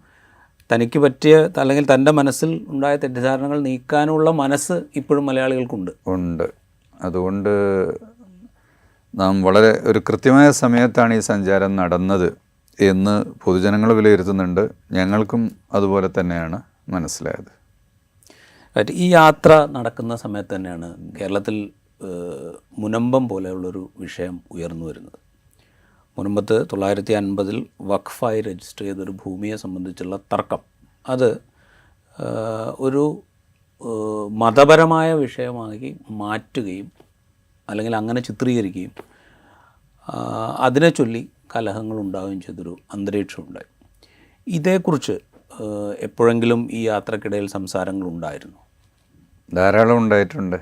തനിക്ക് പറ്റിയ അല്ലെങ്കിൽ തൻ്റെ മനസ്സിൽ ഉണ്ടായ തെറ്റിദ്ധാരണകൾ നീക്കാനുള്ള മനസ്സ് ഇപ്പോഴും മലയാളികൾക്കുണ്ട്. അതുകൊണ്ട് നാം വളരെ ഒരു കൃത്യമായ സമയത്താണ് ഈ സഞ്ചാരം നടന്നത് എന്ന് പൊതുജനങ്ങൾ വിലയിരുത്തുന്നുണ്ട്. ഞങ്ങൾക്കും അതുപോലെ തന്നെയാണ് മനസ്സിലായത്. ഈ യാത്ര നടക്കുന്ന സമയത്ത് തന്നെയാണ് കേരളത്തിൽ മുനമ്പം പോലെയുള്ളൊരു വിഷയം ഉയർന്നു വരുന്നത്. മുനമ്പത്ത് 1950 വഖഫായി രജിസ്റ്റർ ചെയ്തൊരു ഭൂമിയെ സംബന്ധിച്ചുള്ള തർക്കം, അത് ഒരു മതപരമായ വിഷയമാക്കി മാറ്റുകയും അല്ലെങ്കിൽ അങ്ങനെ ചിത്രീകരിക്കുകയും അതിനെ ചൊല്ലി കലഹങ്ങൾ ഉണ്ടാവുകയും ചെയ്തൊരു അന്തരീക്ഷം ഉണ്ടായി. ഇതേക്കുറിച്ച് എപ്പോഴെങ്കിലും ഈ യാത്രക്കിടയിൽ സംസാരങ്ങൾ ഉണ്ടായിരുന്നു? ധാരാളം ഉണ്ടായിട്ടുണ്ട്.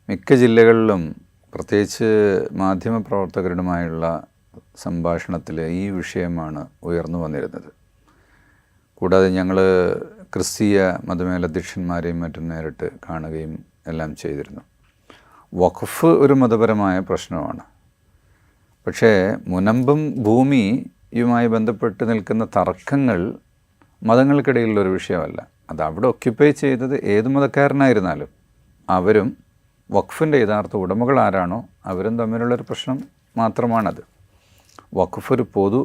മിക്ക ജില്ലകളിലും പ്രത്യേകിച്ച് മാധ്യമപ്രവർത്തകരുമായുള്ള സംഭാഷണത്തിൽ ഈ വിഷയമാണ് ഉയർന്നു വന്നിരുന്നത്. കൂടാതെ ഞങ്ങൾ ക്രിസ്തീയ മതമേലധ്യക്ഷന്മാരെയും മറ്റും നേരിട്ട് കാണുകയും എല്ലാം ചെയ്തിരുന്നു. വഖഫ് ഒരു മതപരമായ പ്രശ്നമാണ്. പക്ഷേ മുനമ്പം ഭൂമിയുമായി ബന്ധപ്പെട്ട് നിൽക്കുന്ന തർക്കങ്ങൾ മതങ്ങൾക്കിടയിലുള്ളൊരു വിഷയമല്ല. അത് അവിടെ ഒക്യുപ്പൈ ചെയ്തത് ഏത് മതക്കാരനായിരുന്നാലും അവരും വഖഫിൻ്റെ യഥാർത്ഥ ഉടമകൾ ആരാണോ അവരും തമ്മിലുള്ളൊരു പ്രശ്നം മാത്രമാണത്. വഖഫ് ഒരു പൊതു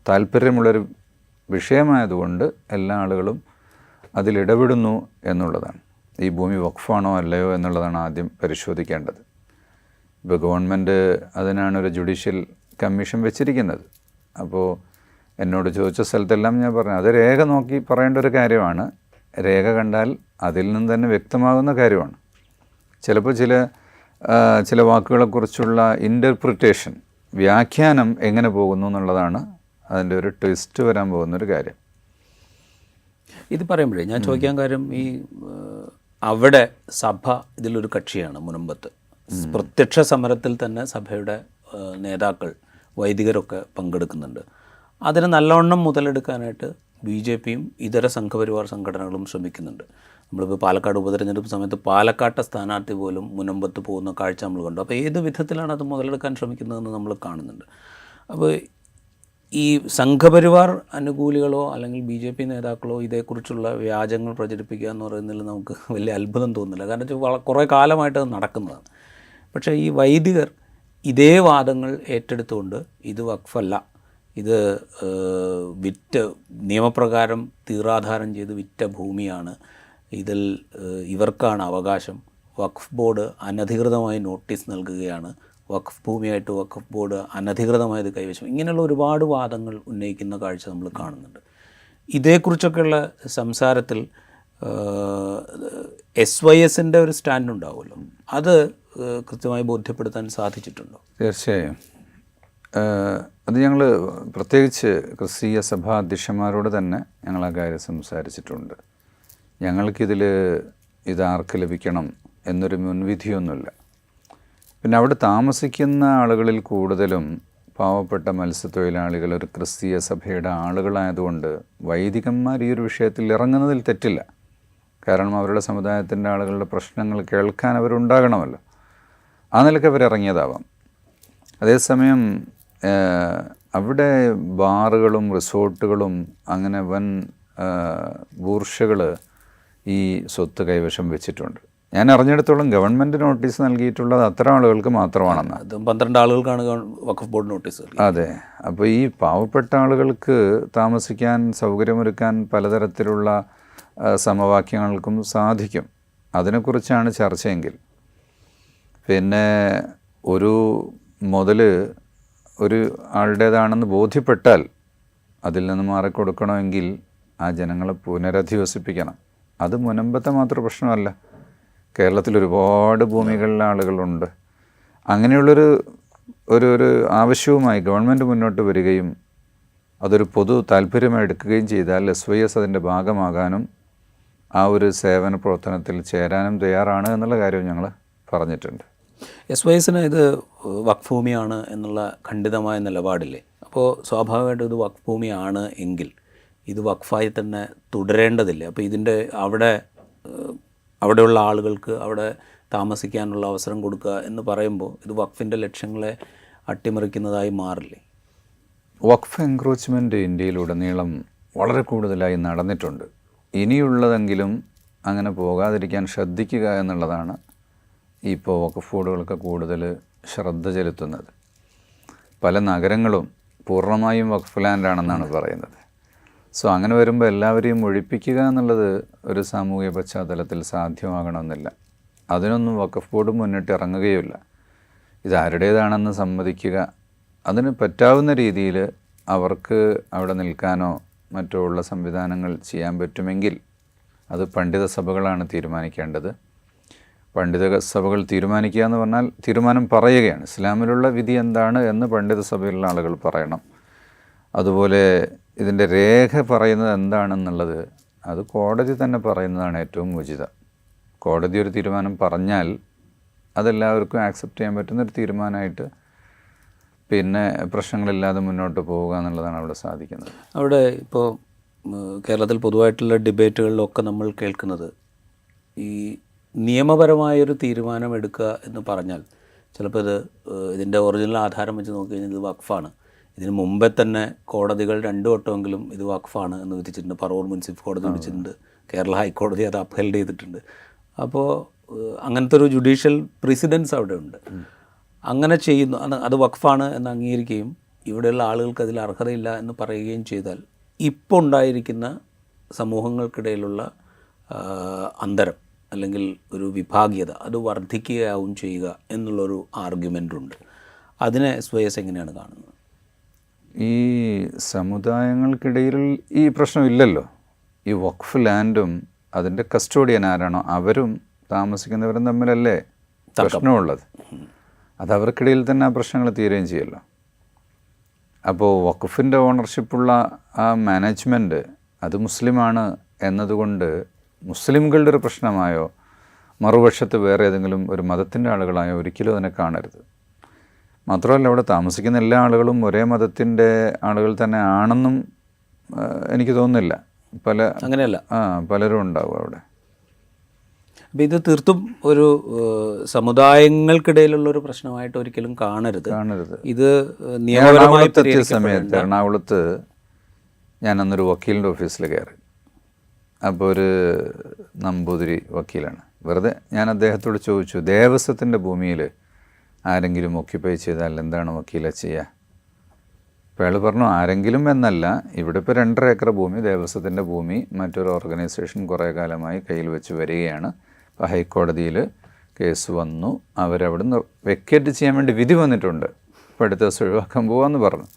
താല്പര്യമുള്ളൊരു വിഷയമായതുകൊണ്ട് എല്ലാ ആളുകളും അതിലിടപെടുന്നു എന്നുള്ളതാണ്. ഈ ഭൂമി വഖഫാണോ അല്ലയോ എന്നുള്ളതാണ് ആദ്യം പരിശോധിക്കേണ്ടത്. ഇപ്പോൾ ഗവൺമെൻറ് അതിനാണൊരു ജുഡീഷ്യൽ കമ്മീഷൻ വെച്ചിരിക്കുന്നത്. അപ്പോൾ എന്നോട് ചോദിച്ച സ്ഥലത്തെല്ലാം ഞാൻ പറഞ്ഞു, അത് രേഖ നോക്കി പറയേണ്ട ഒരു കാര്യമാണ്. രേഖ കണ്ടാൽ അതിൽ നിന്ന് തന്നെ വ്യക്തമാകുന്ന കാര്യമാണ്. ചിലപ്പോൾ ചില വാക്കുകളെക്കുറിച്ചുള്ള ഇൻ്റർപ്രിറ്റേഷൻ, വ്യാഖ്യാനം എങ്ങനെ പോകുന്നു എന്നുള്ളതാണ് അതിൻ്റെ ഒരു ട്വിസ്റ്റ് വരാൻ പോകുന്നൊരു കാര്യം. ഇത് പറയുമ്പോഴേ ഞാൻ ചോദിക്കാൻ കാര്യം, ഈ അവിടെ സഭ ഇതിലൊരു കക്ഷിയാണ്. മുനമ്പത്ത് പ്രത്യക്ഷ സമരത്തിൽ തന്നെ സഭയുടെ നേതാക്കൾ, വൈദികരൊക്കെ പങ്കെടുക്കുന്നുണ്ട്. അതിന് നല്ലവണ്ണം മുതലെടുക്കാനായിട്ട് BJPയും ഇതര സംഘപരിവാർ സംഘടനകളും ശ്രമിക്കുന്നുണ്ട്. നമ്മളിപ്പോൾ പാലക്കാട് ഉപതെരഞ്ഞെടുപ്പ് സമയത്ത് പാലക്കാട്ടെ സ്ഥാനാർത്ഥി പോലും മുനമ്പത്ത് പോകുന്ന കാഴ്ച നമ്മൾ കണ്ടു. അപ്പോൾ ഏത് വിധത്തിലാണ് അത് മുതലെടുക്കാൻ ശ്രമിക്കുന്നതെന്ന് നമ്മൾ കാണുന്നുണ്ട്. അപ്പോൾ ഈ സംഘപരിവാർ അനുകൂലികളോ അല്ലെങ്കിൽ BJP നേതാക്കളോ ഇതേക്കുറിച്ചുള്ള വ്യാജങ്ങൾ പ്രചരിപ്പിക്കുക എന്ന് പറയുന്നതിൽ നമുക്ക് വലിയ അത്ഭുതം തോന്നുന്നില്ല. കാരണം വെച്ചാൽ കുറേ കാലമായിട്ട് അത് നടക്കുന്നതാണ്. പക്ഷേ ഈ വൈദികർ ഇതേ വാദങ്ങൾ ഏറ്റെടുത്തുകൊണ്ട് ഇത് വഖഫല്ല, ഇത് വിറ്റ് നിയമപ്രകാരം തീറാധാരം ചെയ്ത് വിറ്റ ഭൂമിയാണ്, ഇതിൽ ഇവർക്കാണ് അവകാശം, വഖഫ് ബോർഡ് അനധികൃതമായി നോട്ടീസ് നൽകുകയാണ്, വഖഫ് ഭൂമിയായിട്ട് വഖഫ് ബോർഡ് അനധികൃതമായത് കൈവശം, ഇങ്ങനെയുള്ള ഒരുപാട് വാദങ്ങൾ ഉന്നയിക്കുന്ന കാഴ്ച നമ്മൾ കാണുന്നുണ്ട്. ഇതേക്കുറിച്ചൊക്കെയുള്ള സംസാരത്തിൽ SYSൻ്റെ ഒരു സ്റ്റാൻഡ് ഉണ്ടാവുമല്ലോ, അത് കൃത്യമായി ബോധ്യപ്പെടുത്താൻ സാധിച്ചിട്ടുണ്ടോ? തീർച്ചയായും അത് ഞങ്ങൾ പ്രത്യേകിച്ച് ക്രിസ്തീയ സഭാ അധ്യക്ഷന്മാരോട് തന്നെ ഞങ്ങൾ ആ കാര്യം സംസാരിച്ചിട്ടുണ്ട്. ഞങ്ങൾക്കിതിൽ ഇതാർക്ക് ലഭിക്കണം എന്നൊരു മുൻവിധിയൊന്നുമില്ല. പിന്നെ അവിടെ താമസിക്കുന്ന ആളുകളിൽ കൂടുതലും പാവപ്പെട്ട മത്സ്യത്തൊഴിലാളികൾ ഒരു ക്രിസ്തീയ സഭയുടെ ആളുകളായതുകൊണ്ട് വൈദികന്മാർ ഈ ഒരു വിഷയത്തിൽ ഇറങ്ങുന്നതിൽ തെറ്റില്ല. കാരണം അവരുടെ സമുദായത്തിൻ്റെ ആളുകളുടെ പ്രശ്നങ്ങൾ കേൾക്കാൻ അവരുണ്ടാകണമല്ലോ. ആ നിലയ്ക്ക് അവരിറങ്ങിയതാവാം. അതേസമയം അവിടെ ബാറുകളും റിസോർട്ടുകളും അങ്ങനെ വൻ ബൂർഷകൾ ഈ സ്വത്ത് കൈവശം വെച്ചിട്ടുണ്ട്. ഞാൻ അറിഞ്ഞിടത്തോളം ഗവൺമെൻറ് നോട്ടീസ് നൽകിയിട്ടുള്ളത് അത്ര ആളുകൾക്ക് മാത്രമാണെന്ന്. 12 ആളുകൾക്കാണ് വഖഫ് ബോർഡ് നോട്ടീസ്. അതെ. അപ്പോൾ ഈ പാവപ്പെട്ട ആളുകൾക്ക് താമസിക്കാൻ സൗകര്യമൊരുക്കാൻ പലതരത്തിലുള്ള സമവാക്യങ്ങൾക്കും സാധിക്കും. അതിനെക്കുറിച്ചാണ് ചർച്ചയെങ്കിൽ പിന്നെ ഒരു മുതൽ ഒരു ആളുടേതാണെന്ന് ബോധ്യപ്പെട്ടാൽ അതിൽ നിന്ന് മാറിക്കൊടുക്കണമെങ്കിൽ ആ ജനങ്ങളെ പുനരധിവസിപ്പിക്കണം. അത് മുനമ്പത്തെ മാത്രം പ്രശ്നമല്ല, കേരളത്തിൽ ഒരുപാട് ഭൂമികളിലെ ആളുകളുണ്ട്. അങ്ങനെയുള്ളൊരു ഒരു ആവശ്യവുമായി ഗവൺമെൻറ് മുന്നോട്ട് വരികയും അതൊരു പൊതു താല്പര്യമായി എടുക്കുകയും ചെയ്താൽ SYS അതിൻ്റെ ഭാഗമാകാനും ആ ഒരു സേവന പ്രവർത്തനത്തിൽ ചേരാനും തയ്യാറാണ് എന്നുള്ള കാര്യം ഞങ്ങൾ പറഞ്ഞിട്ടുണ്ട്. SYSന് ഇത് വഖഫ് ഭൂമിയാണ് എന്നുള്ള ഖണ്ഡിതമായ നിലപാടില്ലേ? അപ്പോൾ സ്വാഭാവികമായിട്ടും ഇത് വഖഫ് ഭൂമിയാണ് എങ്കിൽ ഇത് വഖഫായി തന്നെ തുടരേണ്ടതില്ലേ? അപ്പോൾ ഇതിൻ്റെ അവിടെയുള്ള ആളുകൾക്ക് അവിടെ താമസിക്കാനുള്ള അവസരം കൊടുക്കുക എന്ന് പറയുമ്പോൾ ഇത് വഖഫിൻ്റെ ലക്ഷ്യങ്ങളെ അട്ടിമറിക്കുന്നതായി മാറില്ലേ? വഖഫ് എൻക്രോച്ച്മെൻറ്റ് ഇന്ത്യയിലുടനീളം വളരെ കൂടുതലായി നടന്നിട്ടുണ്ട്. ഇനിയുള്ളതെങ്കിലും അങ്ങനെ പോകാതിരിക്കാൻ ശ്രദ്ധിക്കുക എന്നുള്ളതാണ് ഇപ്പോൾ വഖഫ് ബോർഡുകൾക്ക് കൂടുതൽ ശ്രദ്ധ ചെലുത്തുന്നത്. പല നഗരങ്ങളും പൂർണ്ണമായും വഖഫ് ലാൻഡാണെന്നാണ് പറയുന്നത്. സോ അങ്ങനെ വരുമ്പോൾ എല്ലാവരെയും ഒഴിപ്പിക്കുക എന്നുള്ളത് ഒരു സാമൂഹിക പശ്ചാത്തലത്തിൽ സാധ്യമാകണമെന്നില്ല. അതിനൊന്നും വഖഫ് ബോർഡ് മുന്നിട്ട് ഇറങ്ങുകയില്ല. ഇതാരുടേതാണെന്ന് സമ്മതിക്കുക, അതിന് പറ്റാവുന്ന രീതിയിൽ അവർക്ക് അവിടെ നിൽക്കാനോ മറ്റോ ഉള്ള സംവിധാനങ്ങൾ ചെയ്യാൻ പറ്റുമെങ്കിൽ അത് പണ്ഡിത സഭകളാണ് തീരുമാനിക്കേണ്ടത്. പണ്ഡിത സഭകൾ തീരുമാനിക്കുക എന്ന് പറഞ്ഞാൽ തീരുമാനം പറയുകയാണ്. ഇസ്ലാമിലുള്ള വിധി എന്താണ് എന്ന് പണ്ഡിത സഭയിലുള്ള ആളുകൾ പറയണം. അതുപോലെ ഇതിൻ്റെ രേഖ പറയുന്നത് എന്താണെന്നുള്ളത് അത് കോടതി തന്നെ പറയുന്നതാണ് ഏറ്റവും ഉചിതം. കോടതി ഒരു തീരുമാനം പറഞ്ഞാൽ അതെല്ലാവർക്കും ആക്സെപ്റ്റ് ചെയ്യാൻ പറ്റുന്നൊരു തീരുമാനമായിട്ട് പിന്നെ പ്രശ്നങ്ങളില്ലാതെ മുന്നോട്ട് പോവുക എന്നുള്ളതാണ് അവിടെ സാധിക്കുന്നത്. അവിടെ ഇപ്പോൾ കേരളത്തിൽ പൊതുവായിട്ടുള്ള ഡിബേറ്റുകളിലൊക്കെ നമ്മൾ കേൾക്കുന്നത് ഈ നിയമപരമായൊരു തീരുമാനം എടുക്കുക എന്ന് പറഞ്ഞാൽ ചിലപ്പോൾ ഇതിൻ്റെ ഒറിജിനൽ ആധാരം വെച്ച് നോക്കി കഴിഞ്ഞാൽ ഇത് വഖഫാണ്. ഇതിന് മുമ്പേ തന്നെ കോടതികൾ 2 വട്ടമെങ്കിലും ഇത് വഖഫാണ് എന്ന് വിധിച്ചിട്ടുണ്ട്. പറവൂർ മുനിസിപ്പൽ കോടതി വിധിച്ചിട്ടുണ്ട്, കേരള ഹൈക്കോടതി അത് അപ്ഹെൽഡ് ചെയ്തിട്ടുണ്ട്. അപ്പോൾ അങ്ങനത്തെ ഒരു ജുഡീഷ്യൽ പ്രിസിഡൻസ് അവിടെ ഉണ്ട്. അങ്ങനെ ചെയ്യുന്നു, അത് വഖഫാണ് എന്ന് അംഗീകരിക്കുകയും ഇവിടെയുള്ള ആളുകൾക്ക് അതിൽ അർഹതയില്ല എന്ന് പറയുകയും ചെയ്താൽ ഇപ്പോൾ ഉണ്ടായിരിക്കുന്ന സമൂഹങ്ങൾക്കിടയിലുള്ള അന്തരം അല്ലെങ്കിൽ ഒരു വിഭാഗീയത അത് വർദ്ധിക്കുകയാവും ചെയ്യുക എന്നുള്ളൊരു ആർഗ്യുമെൻ്റുണ്ട്. അതിനെ SYS എങ്ങനെയാണ് കാണുന്നത്? ഈ സമുദായങ്ങൾക്കിടയിൽ ഈ പ്രശ്നമില്ലല്ലോ. ഈ വഖഫ് ലാൻഡും അതിൻ്റെ കസ്റ്റോഡിയൻ ആരാണോ അവരും താമസിക്കുന്നവരും തമ്മിലല്ലേ പ്രശ്നമുള്ളത്. അത് അവർക്കിടയിൽ തന്നെ ആ പ്രശ്നങ്ങൾ തീരുകയും ചെയ്യുമല്ലോ. അപ്പോൾ വഖഫിൻ്റെ ഓണർഷിപ്പുള്ള ആ മാനേജ്മെൻറ്റ് അത് മുസ്ലിമാണ് എന്നതുകൊണ്ട് മുസ്ലിംകളുടെ ഒരു പ്രശ്നമായോ മറുവശത്ത് വേറെ ഏതെങ്കിലും ഒരു മതത്തിൻ്റെ ആളുകളായോ ഒരിക്കലും അതിനെ കാണരുത്. മാത്രമല്ല അവിടെ താമസിക്കുന്ന എല്ലാ ആളുകളും ഒരേ മതത്തിൻ്റെ ആളുകൾ തന്നെ ആണെന്നും എനിക്ക് തോന്നുന്നില്ല. അങ്ങനെയല്ല, പലരും ഉണ്ടാവും അവിടെ. അപ്പോൾ ഇത് തീർത്തും ഒരു സമുദായങ്ങൾക്കിടയിലുള്ള ഒരു പ്രശ്നമായിട്ട് ഒരിക്കലും കാണരുത്. ഇത് നിയമപരമായി എത്തിയ സമയത്ത് എറണാകുളത്ത് ഞാൻ അന്നൊരു വക്കീലിൻ്റെ ഓഫീസിൽ കയറി. അപ്പോൾ ഒരു നമ്പൂതിരി വക്കീലാണ്. വെറുതെ ഞാൻ അദ്ദേഹത്തോട് ചോദിച്ചു, ദേവസ്വത്തിൻ്റെ ഭൂമിയിൽ ആരെങ്കിലും ഒക്യുപ്പൈ ചെയ്താൽ എന്താണ് വക്കീല ചെയ്യുക? അപ്പോൾ അയാൾ പറഞ്ഞു ആരെങ്കിലും എന്നല്ല, ഇവിടെ ഇപ്പോൾ 2.5 ഏക്കർ ഭൂമി ദേവസ്വത്തിൻ്റെ ഭൂമി മറ്റൊരു ഓർഗനൈസേഷൻ കുറേ കാലമായി കയ്യിൽ വെച്ച് വരികയാണ്. അപ്പോൾ ഹൈക്കോടതിയിൽ കേസ് വന്നു, അവരവിടുന്ന് വെക്കേറ്റ് ചെയ്യാൻ വേണ്ടി വിധി വന്നിട്ടുണ്ട്, ഇപ്പോൾ അടുത്ത ദിവസം ഒഴിവാക്കാൻ പോകാമെന്ന് പറഞ്ഞു.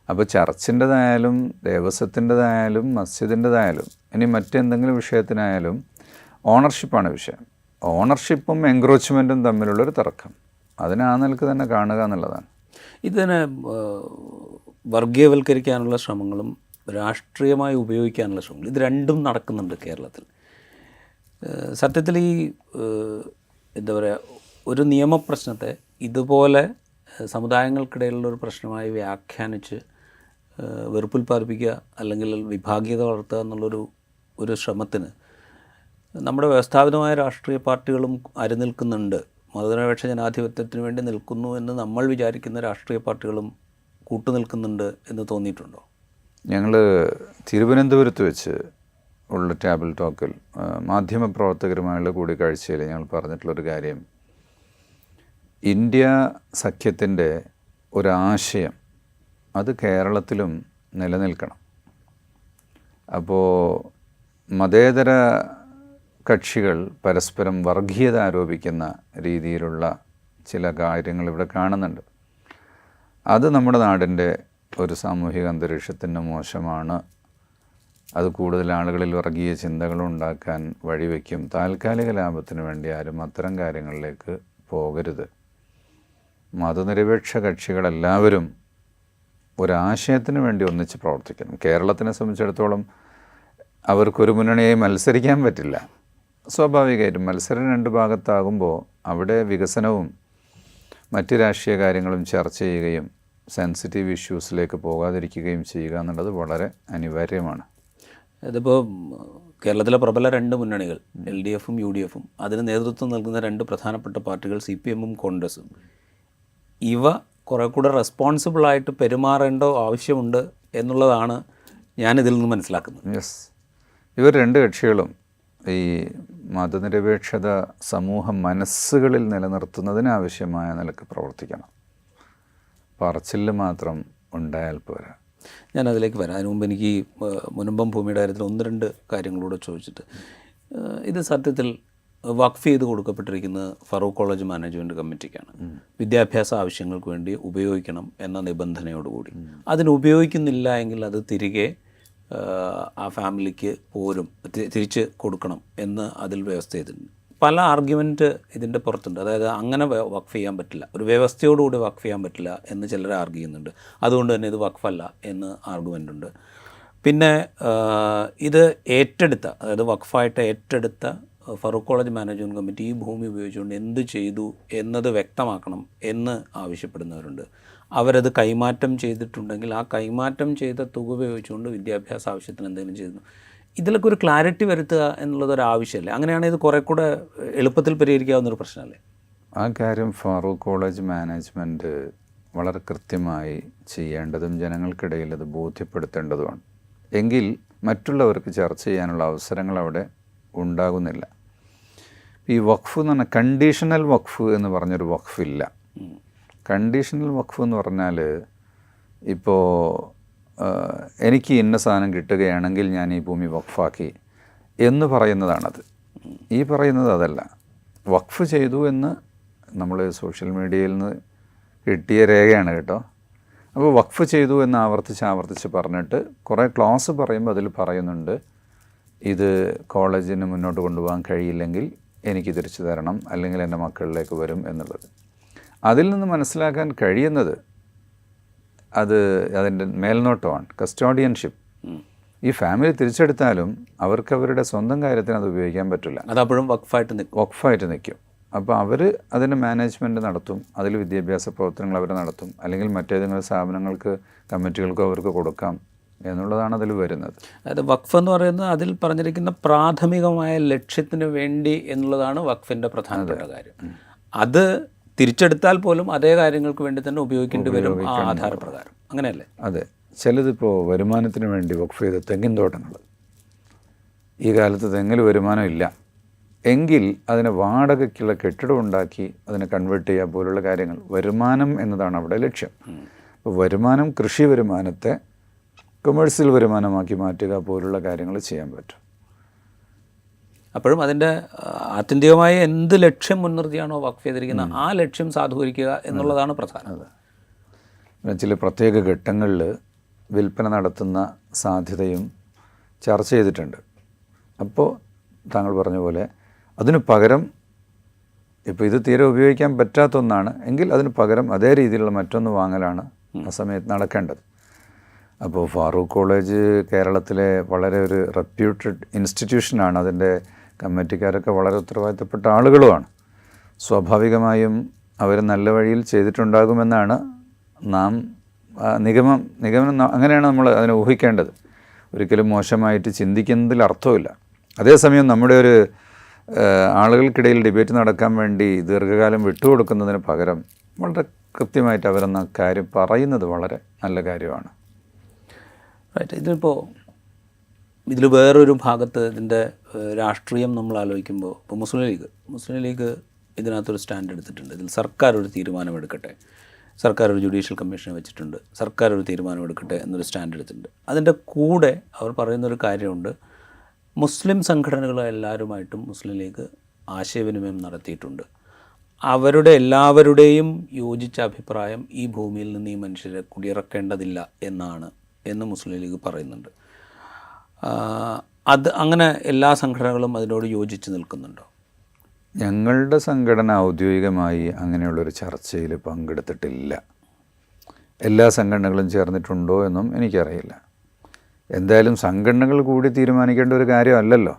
അപ്പോൾ ചർച്ചിൻ്റെതായാലും ദേവസ്വത്തിൻ്റെതായാലും മസ്ജിദിൻ്റെതായാലും ഇനി മറ്റെന്തെങ്കിലും വിഷയത്തിനായാലും ഓണർഷിപ്പാണ് വിഷയം. ഓണർഷിപ്പും എൻക്രോച്ച്മെൻറ്റും തമ്മിലുള്ളൊരു തർക്കം, അതിനെ ആ നിലക്ക് തന്നെ കാണുക എന്നുള്ളതാണ്. ഇതിനെ വർഗീയവൽക്കരിക്കാനുള്ള ശ്രമങ്ങളും രാഷ്ട്രീയമായി ഉപയോഗിക്കാനുള്ള ശ്രമങ്ങളും ഇത് രണ്ടും നടക്കുന്നുണ്ട് കേരളത്തിൽ. സത്യത്തിൽ ഈ എന്താ പറയുക, ഒരു നിയമപ്രശ്നത്തെ ഇതുപോലെ സമുദായങ്ങൾക്കിടയിലുള്ള ഒരു പ്രശ്നമായി വ്യാഖ്യാനിച്ച് വെറുപ്പുൽപ്പാദിപ്പിക്കുക അല്ലെങ്കിൽ വിഭാഗീയത വളർത്തുക എന്നുള്ളൊരു ശ്രമത്തിന് നമ്മുടെ വ്യവസ്ഥാപിതമായ രാഷ്ട്രീയ പാർട്ടികളും അരുനിൽക്കുന്നുണ്ട്. മതനിരപേക്ഷ ജനാധിപത്യത്തിന് വേണ്ടി നിൽക്കുന്നു എന്ന് നമ്മൾ വിചാരിക്കുന്ന രാഷ്ട്രീയ പാർട്ടികളും കൂട്ടുനിൽക്കുന്നുണ്ട് എന്ന് തോന്നിയിട്ടുണ്ടോ? ഞങ്ങൾ തിരുവനന്തപുരത്ത് വെച്ച് ഉള്ള ടേബിൾ ടോക്കിൽ മാധ്യമപ്രവർത്തകരുമായുള്ള കൂടിക്കാഴ്ചയിൽ ഞങ്ങൾ പറഞ്ഞിട്ടുള്ളൊരു കാര്യം, ഇന്ത്യ സഖ്യത്തിൻ്റെ ഒരാശയം അത് കേരളത്തിലും നിലനിൽക്കണം. അപ്പോൾ മതേതര കക്ഷികൾ പരസ്പരം വർഗീയത ആരോപിക്കുന്ന രീതിയിലുള്ള ചില കാര്യങ്ങൾ ഇവിടെ കാണുന്നുണ്ട്. അത് നമ്മുടെ നാടിൻ്റെ ഒരു സാമൂഹിക അന്തരീക്ഷത്തിന് മോശമാണ്. അത് കൂടുതൽ ആളുകളിൽ വർഗീയ ചിന്തകളുണ്ടാക്കാൻ വഴിവെക്കും. താൽക്കാലിക ലാഭത്തിന് വേണ്ടി ആരും അത്തരം കാര്യങ്ങളിലേക്ക് പോകരുത്. മതനിരപേക്ഷ കക്ഷികളെല്ലാവരും ഒരാശയത്തിന് വേണ്ടി ഒന്നിച്ച് പ്രവർത്തിക്കണം. കേരളത്തിനെ സംബന്ധിച്ചിടത്തോളം അവർക്കൊരു മുന്നണിയായി മത്സരിക്കാൻ പറ്റില്ല. സ്വാഭാവികമായിട്ടും മത്സരം 2 ഭാഗത്താകുമ്പോൾ അവിടെ വികസനവും മറ്റ് രാഷ്ട്രീയ കാര്യങ്ങളും ചർച്ച ചെയ്യുകയും സെൻസിറ്റീവ് ഇഷ്യൂസിലേക്ക് പോകാതിരിക്കുകയും ചെയ്യുക എന്നുള്ളത് വളരെ അനിവാര്യമാണ്. ഇതിപ്പോൾ കേരളത്തിലെ പ്രബല 2 മുന്നണികൾ LDFും UDFും അതിന് നേതൃത്വം നൽകുന്ന 2 പ്രധാനപ്പെട്ട പാർട്ടികൾ CPMും കോൺഗ്രസും, ഇവ കുറേ കൂടെ റെസ്പോൺസിബിളായിട്ട് പെരുമാറേണ്ട ആവശ്യമുണ്ട് എന്നുള്ളതാണ് ഞാനിതിൽ നിന്ന് മനസ്സിലാക്കുന്നത്. യെസ്, ഇവർ 2 കക്ഷികളും ഈ മതനിരപേക്ഷത സമൂഹ മനസ്സുകളിൽ നിലനിർത്തുന്നതിന് ആവശ്യമായ നിലക്ക് പ്രവർത്തിക്കണം. പറച്ചിൽ മാത്രം ഉണ്ടായാൽ പോരാ. ഞാനതിലേക്ക് വരാം. അതിനു മുമ്പ് എനിക്ക് മുനമ്പം ഭൂമിയുടെ കാര്യത്തിൽ 1-2 കാര്യങ്ങളൂടെ ചോദിച്ചിട്ട്, ഇത് സത്യത്തിൽ വഖഫ് ചെയ്ത് കൊടുക്കപ്പെട്ടിരിക്കുന്നത് ഫറൂഖ് കോളേജ് മാനേജ്മെൻറ്റ് കമ്മിറ്റിക്കാണ്. വിദ്യാഭ്യാസ ആവശ്യങ്ങൾക്ക് വേണ്ടി ഉപയോഗിക്കണം എന്ന നിബന്ധനയോടുകൂടി. അതിന് ഉപയോഗിക്കുന്നില്ല എങ്കിൽ അത് തിരികെ ആ ഫാമിലിക്ക് പോരും തിരിച്ച് കൊടുക്കണം എന്ന് അതിൽ വ്യവസ്ഥ ചെയ്തിട്ടുണ്ട്. പല ആർഗ്യുമെൻറ്റ് ഇതിൻ്റെ പുറത്തുണ്ട്. അതായത് അങ്ങനെ വഖഫ് ചെയ്യാൻ പറ്റില്ല, ഒരു വ്യവസ്ഥയോടുകൂടി വഖഫ് ചെയ്യാൻ പറ്റില്ല എന്ന് ചിലർ ആർഗ്യൂ ചെയ്യുന്നുണ്ട്. അതുകൊണ്ട് തന്നെ ഇത് വഖഫല്ല എന്ന് ആർഗ്യുമെൻ്റ് ഉണ്ട്. പിന്നെ ഇത് ഏറ്റെടുത്ത, അതായത് വഖഫായിട്ട് ഏറ്റെടുത്ത ഫറൂഖ് കോളേജ് മാനേജ്മെൻറ്റ് കമ്മിറ്റി ഈ ഭൂമി ഉപയോഗിച്ചുകൊണ്ട് എന്ത് ചെയ്തു എന്നത് വ്യക്തമാക്കണം എന്ന് ആവശ്യപ്പെടുന്നവരുണ്ട്. അവരത് കൈമാറ്റം ചെയ്തിട്ടുണ്ടെങ്കിൽ ആ കൈമാറ്റം ചെയ്ത തുക ഉപയോഗിച്ചുകൊണ്ട് വിദ്യാഭ്യാസ ആവശ്യത്തിന് എന്തെങ്കിലും ചെയ്യുന്നു. ഇതിലൊക്കെ ഒരു ക്ലാരിറ്റി വരുത്തുക എന്നുള്ളതൊരു ആവശ്യമല്ലേ? അങ്ങനെയാണെങ്കിൽ ഇത് കുറേ കൂടെ എളുപ്പത്തിൽ പരിഹരിക്കാവുന്നൊരു പ്രശ്നമല്ലേ? ആ കാര്യം ഫാറൂഖ് കോളേജ് മാനേജ്മെൻറ്റ് വളരെ കൃത്യമായി ചെയ്യേണ്ടതും ജനങ്ങൾക്കിടയിൽ അത് ബോധ്യപ്പെടുത്തേണ്ടതുമാണ്. എങ്കിൽ മറ്റുള്ളവർക്ക് ചർച്ച ചെയ്യാനുള്ള അവസരങ്ങൾ അവിടെ ഉണ്ടാകുന്നില്ല. ഈ വഖഫ് എന്ന് പറഞ്ഞാൽ കണ്ടീഷണൽ വഖഫ് എന്ന് പറഞ്ഞൊരു വഖഫില്ല. കണ്ടീഷണൽ വഖഫ് എന്ന് പറഞ്ഞാൽ ഇപ്പോൾ എനിക്ക് ഇന്ന സാധനം കിട്ടുകയാണെങ്കിൽ ഞാൻ ഈ ഭൂമി വഖഫാക്കി എന്ന് പറയുന്നതാണത്. ഈ പറയുന്നത് അതല്ല. വഖഫ് ചെയ്തു എന്ന് നമ്മൾ സോഷ്യൽ മീഡിയയിൽ നിന്ന് കിട്ടിയ രേഖയാണ് കേട്ടോ. അപ്പോൾ വഖഫ് ചെയ്തു എന്ന് ആവർത്തിച്ച് പറഞ്ഞിട്ട് കുറേ ക്ലോസ് പറയുമ്പോൾ അതിൽ പറയുന്നുണ്ട്, ഇത് കോളേജിന് മുന്നോട്ട് കൊണ്ടുപോകാൻ കഴിയില്ലെങ്കിൽ എനിക്ക് തിരിച്ചു തരണം, അല്ലെങ്കിൽ എൻ്റെ മക്കളിലേക്ക് വരും എന്നുള്ളത്. അതിൽ നിന്ന് മനസ്സിലാക്കാൻ കഴിയുന്നത് അത് അതിൻ്റെ മേൽനോട്ടമാണ്, കസ്റ്റോഡിയൻഷിപ്പ്. ഈ ഫാമിലി തിരിച്ചെടുത്താലും അവർക്ക് അവരുടെ സ്വന്തം കാര്യത്തിന് അത് ഉപയോഗിക്കാൻ പറ്റില്ല. അതപ്പോഴും വഖഫായിട്ട് നിൽക്കും. അപ്പോൾ അവർ അതിൻ്റെ മാനേജ്മെൻറ്റ് നടത്തും, അതിൽ വിദ്യാഭ്യാസ പ്രവർത്തനങ്ങൾ അവർ നടത്തും, അല്ലെങ്കിൽ മറ്റേതെങ്കിലും സ്ഥാപനങ്ങൾക്ക് കമ്മിറ്റികൾക്കോ അവർക്ക് കൊടുക്കാം എന്നുള്ളതാണ് അതിൽ വരുന്നത്. അതായത് വഖഫ് എന്ന് പറയുന്നത് അതിൽ പറഞ്ഞിരിക്കുന്ന പ്രാഥമികമായ ലക്ഷ്യത്തിന് വേണ്ടി എന്നുള്ളതാണ് വഖഫിൻ്റെ പ്രധാനപ്പെട്ട കാര്യം. അത് തിരിച്ചെടുത്താൽ പോലും അതേ കാര്യങ്ങൾക്ക് വേണ്ടി തന്നെ ഉപയോഗിക്കേണ്ടി വരും ആ ആധാരപ്രകാരം, അങ്ങനെയല്ലേ? അതെ. ചിലതിപ്പോൾ വരുമാനത്തിന് വേണ്ടി വഖഫ് ചെയ്ത തെങ്ങിൻ തോട്ടങ്ങൾ, ഈ കാലത്ത് തെങ്ങിൽ വരുമാനം ഇല്ല എങ്കിൽ അതിനെ വാടകയ്ക്കുള്ള കെട്ടിടം ഉണ്ടാക്കി അതിനെ കൺവേർട്ട് ചെയ്യുക പോലുള്ള കാര്യങ്ങൾ, വരുമാനം എന്നതാണ് അവിടെ ലക്ഷ്യം. വരുമാനം, കൃഷി വരുമാനത്തെ കൊമേഴ്സ്യൽ വരുമാനമാക്കി മാറ്റുക പോലുള്ള കാര്യങ്ങൾ ചെയ്യാൻ പറ്റും. അപ്പോഴും അതിൻ്റെ ആത്യന്തികമായ എന്ത് ലക്ഷ്യം മുൻനിർത്തിയാണോ വഖഫ് ചെയ്തിരിക്കുന്നത് ആ ലക്ഷ്യം സാധൂകരിക്കുക എന്നുള്ളതാണ് പ്രധാനം. പിന്നെ ചില പ്രത്യേക ഘട്ടങ്ങളിൽ വിൽപ്പന നടത്തുന്ന സാധ്യതയും ചർച്ച ചെയ്തിട്ടുണ്ട്. അപ്പോൾ താങ്കൾ പറഞ്ഞ പോലെ അതിന് പകരം ഇപ്പോൾ ഇത് തീരെ ഉപയോഗിക്കാൻ പറ്റാത്ത ഒന്നാണ് എങ്കിൽ അതിന് പകരം അതേ രീതിയിലുള്ള മറ്റൊന്ന് വാങ്ങലാണ് ആ സമയത്ത് നടക്കേണ്ടത്. അപ്പോൾ ഫാറൂഖ് കോളേജ് കേരളത്തിലെ വളരെ ഒരു റെപ്യൂട്ടഡ് ഇൻസ്റ്റിറ്റ്യൂഷനാണ്. അതിൻ്റെ കമ്മിറ്റിക്കാരൊക്കെ വളരെ ഉത്തരവാദിത്തപ്പെട്ട ആളുകളുമാണ്. സ്വാഭാവികമായും അവർ നല്ല വഴിയിൽ ചെയ്തിട്ടുണ്ടാകുമെന്നാണ് നാം നിഗമനം അങ്ങനെയാണ് നമ്മൾ അതിനെ ഊഹിക്കേണ്ടത്. ഒരിക്കലും മോശമായിട്ട് ചിന്തിക്കുന്നതിൽ അർത്ഥമില്ല. അതേസമയം നമ്മുടെ ഒരു ആളുകൾക്കിടയിൽ ഡിബേറ്റ് നടക്കാൻ വേണ്ടി ദീർഘകാലം വിട്ടുകൊടുക്കുന്നതിന് പകരം വളരെ കൃത്യമായിട്ട് അവരെന്ന കാര്യം പറയുന്നത് വളരെ നല്ല കാര്യമാണ്. ഇതിൽ വേറൊരു ഭാഗത്ത് ഇതിൻ്റെ രാഷ്ട്രീയം നമ്മൾ ആലോചിക്കുമ്പോൾ ഇപ്പോൾ മുസ്ലിം ലീഗ് ഇതിനകത്തൊരു സ്റ്റാൻഡ് എടുത്തിട്ടുണ്ട്. ഇതിൽ സർക്കാർ ഒരു തീരുമാനമെടുക്കട്ടെ, സർക്കാർ ഒരു ജുഡീഷ്യൽ കമ്മീഷനെ വെച്ചിട്ടുണ്ട്, സർക്കാർ ഒരു തീരുമാനമെടുക്കട്ടെ എന്നൊരു സ്റ്റാൻഡ് എടുത്തിട്ടുണ്ട്. അതിൻ്റെ കൂടെ അവർ പറയുന്നൊരു കാര്യമുണ്ട്, മുസ്ലിം സംഘടനകളെല്ലാവരുമായിട്ടും മുസ്ലിം ലീഗ് ആശയവിനിമയം നടത്തിയിട്ടുണ്ട്. അവരുടെ എല്ലാവരുടെയും യോജിച്ച അഭിപ്രായം ഈ ഭൂമിയിൽ നിന്ന് ഈ മനുഷ്യരെ കുടിയിറക്കേണ്ടതില്ല എന്ന് മുസ്ലിം ലീഗ് പറയുന്നുണ്ട്. അങ്ങനെ എല്ലാ സംഘടനകളും അതിനോട് യോജിച്ച് നിൽക്കുന്നുണ്ടോ? ഞങ്ങളുടെ സംഘടന ഔദ്യോഗികമായി അങ്ങനെയുള്ളൊരു ചർച്ചയിൽ പങ്കെടുത്തിട്ടില്ല. എല്ലാ സംഘടനകളും ചേർന്നിട്ടുണ്ടോ എന്നും എനിക്കറിയില്ല. എന്തായാലും സംഘടനകൾ കൂടി തീരുമാനിക്കേണ്ട ഒരു കാര്യമല്ലല്ലോ.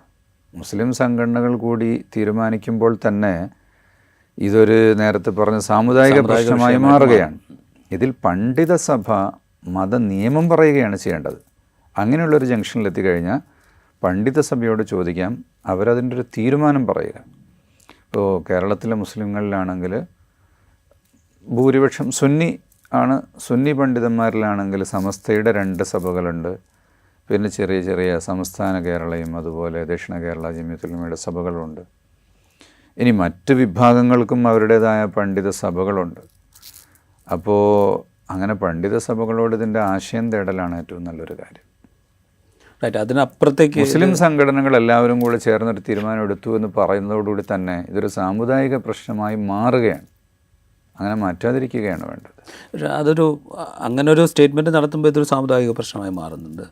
മുസ്ലിം സംഘടനകൾ കൂടി തീരുമാനിക്കുമ്പോൾ തന്നെ ഇതൊരു നേരത്തെ പറഞ്ഞ സാമുദായിക പ്രശ്നമായി മാറുകയാണ്. ഇതിൽ പണ്ഡിത സഭ മത നിയമം പറയുകയാണ് ചെയ്യേണ്ടത്. അങ്ങനെയുള്ളൊരു ജംഗ്ഷനിലെത്തിക്കഴിഞ്ഞാൽ പണ്ഡിത സഭയോട് ചോദിക്കാം, അവരതിൻ്റെ ഒരു തീരുമാനം പറയുക. ഇപ്പോൾ കേരളത്തിലെ മുസ്ലിങ്ങളിലാണെങ്കിൽ ഭൂരിപക്ഷം സുന്നി പണ്ഡിതന്മാരിലാണെങ്കിൽ സമസ്തയുടെ 2 സഭകളുണ്ട്. പിന്നെ ചെറിയ ചെറിയ സംസ്ഥാന കേരളയും അതുപോലെ ദക്ഷിണ കേരള ജമിയത്തുൽ ഉലമയുടെ സഭകളുണ്ട്. ഇനി മറ്റ് വിഭാഗങ്ങൾക്കും അവരുടേതായ പണ്ഡിത സഭകളുണ്ട്. അപ്പോൾ അങ്ങനെ പണ്ഡിത സഭകളോട് ഇതിൻ്റെ ആശയം തേടലാണ് ഏറ്റവും നല്ലൊരു കാര്യം. അതിനപ്പുറത്തേക്ക് മുസ്ലിം സംഘടനകൾ എല്ലാവരും കൂടെ ചേർന്നൊരു തീരുമാനം എടുത്തു എന്ന് പറയുന്നതോടുകൂടി തന്നെ ഇതൊരു സാമുദായിക പ്രശ്നമായി മാറുകയാണ്. അങ്ങനെ മാറ്റാതിരിക്കുകയാണ് വേണ്ടത്. പക്ഷേ അങ്ങനൊരു സ്റ്റേറ്റ്മെൻറ്റ് നടത്തുമ്പോൾ ഇതൊരു സാമുദായിക പ്രശ്നമായി മാറുന്നുണ്ട്.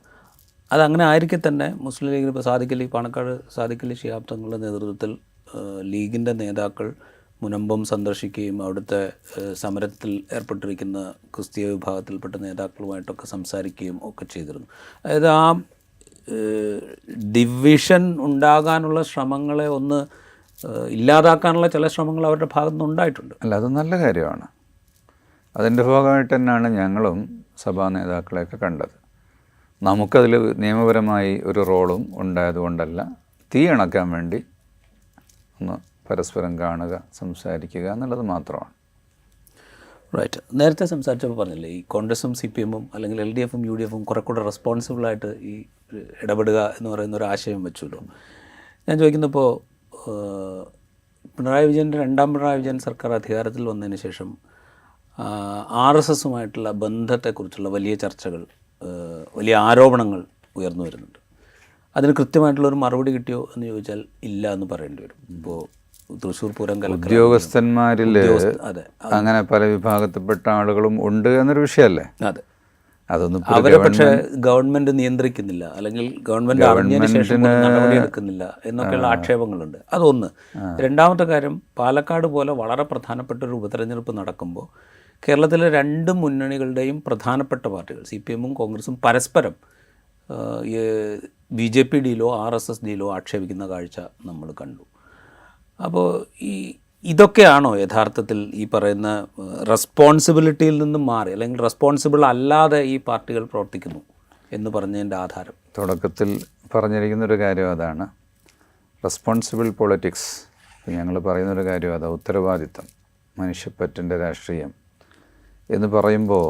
അതങ്ങനെ ആയിരിക്കെ തന്നെ മുസ്ലിം ലീഗിന് ഇപ്പോൾ പാണക്കാട് സാദിഖ് അലി ശിഹാബ് തങ്ങളുടെ നേതൃത്വത്തിൽ ലീഗിൻ്റെ നേതാക്കൾ മുനമ്പം സന്ദർശിക്കുകയും അവിടുത്തെ സമരത്തിൽ ഏർപ്പെട്ടിരിക്കുന്ന ക്രിസ്തീയ വിഭാഗത്തിൽപ്പെട്ട നേതാക്കളുമായിട്ടൊക്കെ സംസാരിക്കുകയും ഒക്കെ ചെയ്തിരുന്നു. അതായത് ആ ഡിവിഷൻ ഉണ്ടാകാനുള്ള ശ്രമങ്ങളെ ഒന്ന് ഇല്ലാതാക്കാനുള്ള ചില ശ്രമങ്ങൾ അവരുടെ ഭാഗത്തുനിന്ന് ഉണ്ടായിട്ടുണ്ട്. അല്ല, അത് നല്ല കാര്യമാണ്. അതിൻ്റെ ഭാഗമായിട്ട് തന്നെയാണ് ഞങ്ങളും സഭാ നേതാക്കളെയൊക്കെ കണ്ടത്. നമുക്കതിൽ നിയമപരമായി ഒരു റോളും ഉണ്ടായതുകൊണ്ടല്ല, തീ അണക്കാൻ വേണ്ടി ഒന്ന് പരസ്പരം കാണുക, സംസാരിക്കുക എന്നുള്ളത് മാത്രമാണ്. റൈറ്റ്. നേരത്തെ സംസാരിച്ചപ്പോൾ പറഞ്ഞില്ലേ, ഈ കോൺഗ്രസും CPM-ഉം അല്ലെങ്കിൽ LDF-ഉം UDF-ഉം കുറെ കൂടെ റെസ്പോൺസിബിളായിട്ട് ഈ ഇടപെടുക എന്ന് പറയുന്ന ഒരു ആശയം വെച്ചല്ലോ. ഞാൻ ചോദിക്കുന്നപ്പോൾ രണ്ടാം പിണറായി വിജയൻ സർക്കാർ അധികാരത്തിൽ വന്നതിന് ശേഷം RSS-ഉമായിട്ടുള്ള ബന്ധത്തെക്കുറിച്ചുള്ള വലിയ ചർച്ചകൾ, വലിയ ആരോപണങ്ങൾ ഉയർന്നു വരുന്നുണ്ട്. അതിന് കൃത്യമായിട്ടുള്ളൊരു മറുപടി കിട്ടിയോ എന്ന് ചോദിച്ചാൽ ഇല്ല എന്ന് പറയേണ്ടി വരും. ഇപ്പോൾ തൃശ്ശൂർ പൂരം ഉദ്യോഗസ്ഥന്മാരിൽ അങ്ങനെ പല വിഭാഗത്തിൽപ്പെട്ട ആളുകളും ഉണ്ട് എന്നൊരു വിഷയമല്ലേ. അതെ, അതൊന്നും അവരെ പക്ഷേ ഗവൺമെൻറ് നിയന്ത്രിക്കുന്നില്ല, അല്ലെങ്കിൽ ഗവൺമെൻറ് അറിഞ്ഞതിന് ശേഷം നടപടി എടുക്കുന്നില്ല എന്നൊക്കെയുള്ള ആക്ഷേപങ്ങളുണ്ട്. അതൊന്ന്. രണ്ടാമത്തെ കാര്യം, പാലക്കാട് പോലെ വളരെ പ്രധാനപ്പെട്ട ഒരു ഉപതെരഞ്ഞെടുപ്പ് നടക്കുമ്പോൾ കേരളത്തിലെ 2 മുന്നണികളുടെയും പ്രധാനപ്പെട്ട പാർട്ടികൾ CPM-ഉം കോൺഗ്രസും പരസ്പരം BJP ഡീലോ RSS ഡീലോ ആക്ഷേപിക്കുന്ന കാഴ്ച നമ്മൾ കണ്ടു. അപ്പോൾ ഇതൊക്കെയാണോ യഥാർത്ഥത്തിൽ ഈ പറയുന്ന റെസ്പോൺസിബിലിറ്റിയിൽ നിന്നും മാറി, അല്ലെങ്കിൽ റെസ്പോൺസിബിൾ അല്ലാതെ ഈ പാർട്ടികൾ പ്രവർത്തിക്കുന്നു എന്ന് പറഞ്ഞതിൻ്റെ ആധാരം? തുടക്കത്തിൽ പറഞ്ഞിരിക്കുന്നൊരു കാര്യം അതാണ്, റെസ്പോൺസിബിൾ പൊളിറ്റിക്സ്. ഞങ്ങൾ പറയുന്നൊരു കാര്യം അതാ, ഉത്തരവാദിത്തം, മനുഷ്യപ്പറ്റിൻ്റെ രാഷ്ട്രീയം എന്ന് പറയുമ്പോൾ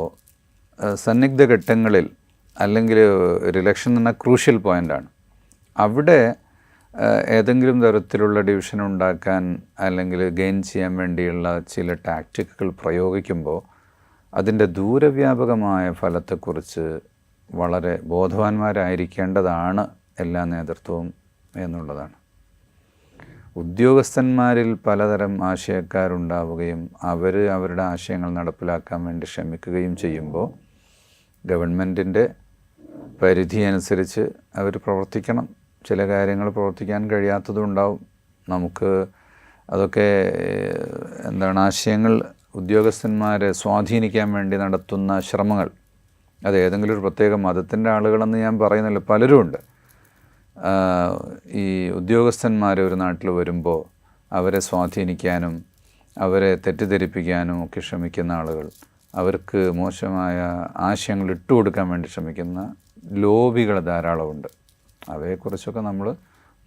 സന്നിഗ്ധ ഘട്ടങ്ങളിൽ അല്ലെങ്കിൽ ഒരു ഇലക്ഷൻ എന്ന ക്രൂഷ്യൽ പോയിൻ്റാണ്. അവിടെ ഏതെങ്കിലും തരത്തിലുള്ള ഡിവിഷൻ ഉണ്ടാക്കാൻ അല്ലെങ്കിൽ ഗെയിൻ ചെയ്യാൻ വേണ്ടിയുള്ള ചില ടാക്റ്റിക്കുകൾ പ്രയോഗിക്കുമ്പോൾ അതിൻ്റെ ദൂരവ്യാപകമായ ഫലത്തെക്കുറിച്ച് വളരെ ബോധവാന്മാരായിരിക്കേണ്ടതാണ് എല്ലാ നേതൃത്വവും എന്നുള്ളതാണ്. ഉദ്യോഗസ്ഥന്മാരിൽ പലതരം ആശയക്കാരുണ്ടാവുകയും അവരുടെ ആശയങ്ങൾ നടപ്പിലാക്കാൻ വേണ്ടി ശ്രമിക്കുകയും ചെയ്യുമ്പോൾ ഗവൺമെൻറ്റിൻ്റെ പരിധി അനുസരിച്ച് അവർ പ്രവർത്തിക്കണം. ചില കാര്യങ്ങൾ പ്രവർത്തിക്കാൻ കഴിയാത്തതുണ്ടാവും. നമുക്ക് അതൊക്കെ ആശയങ്ങൾ ഉദ്യോഗസ്ഥന്മാരെ സ്വാധീനിക്കാൻ വേണ്ടി നടത്തുന്ന ശ്രമങ്ങൾ, അത് ഏതെങ്കിലും ഒരു പ്രത്യേക മതത്തിൻ്റെ ആളുകളെന്ന് ഞാൻ പറയുന്നില്ല, പലരുമുണ്ട്. ഈ ഉദ്യോഗസ്ഥന്മാർ ഒരു നാട്ടിൽ വരുമ്പോൾ അവരെ സ്വാധീനിക്കാനും അവരെ തെറ്റിദ്ധരിപ്പിക്കാനും ഒക്കെ ശ്രമിക്കുന്ന ആളുകൾ, അവർക്ക് മോശമായ ആശയങ്ങൾ ഇട്ടുകൊടുക്കാൻ വേണ്ടി ശ്രമിക്കുന്ന ലോബികൾ ധാരാളമുണ്ട്. അവയെക്കുറിച്ചൊക്കെ നമ്മൾ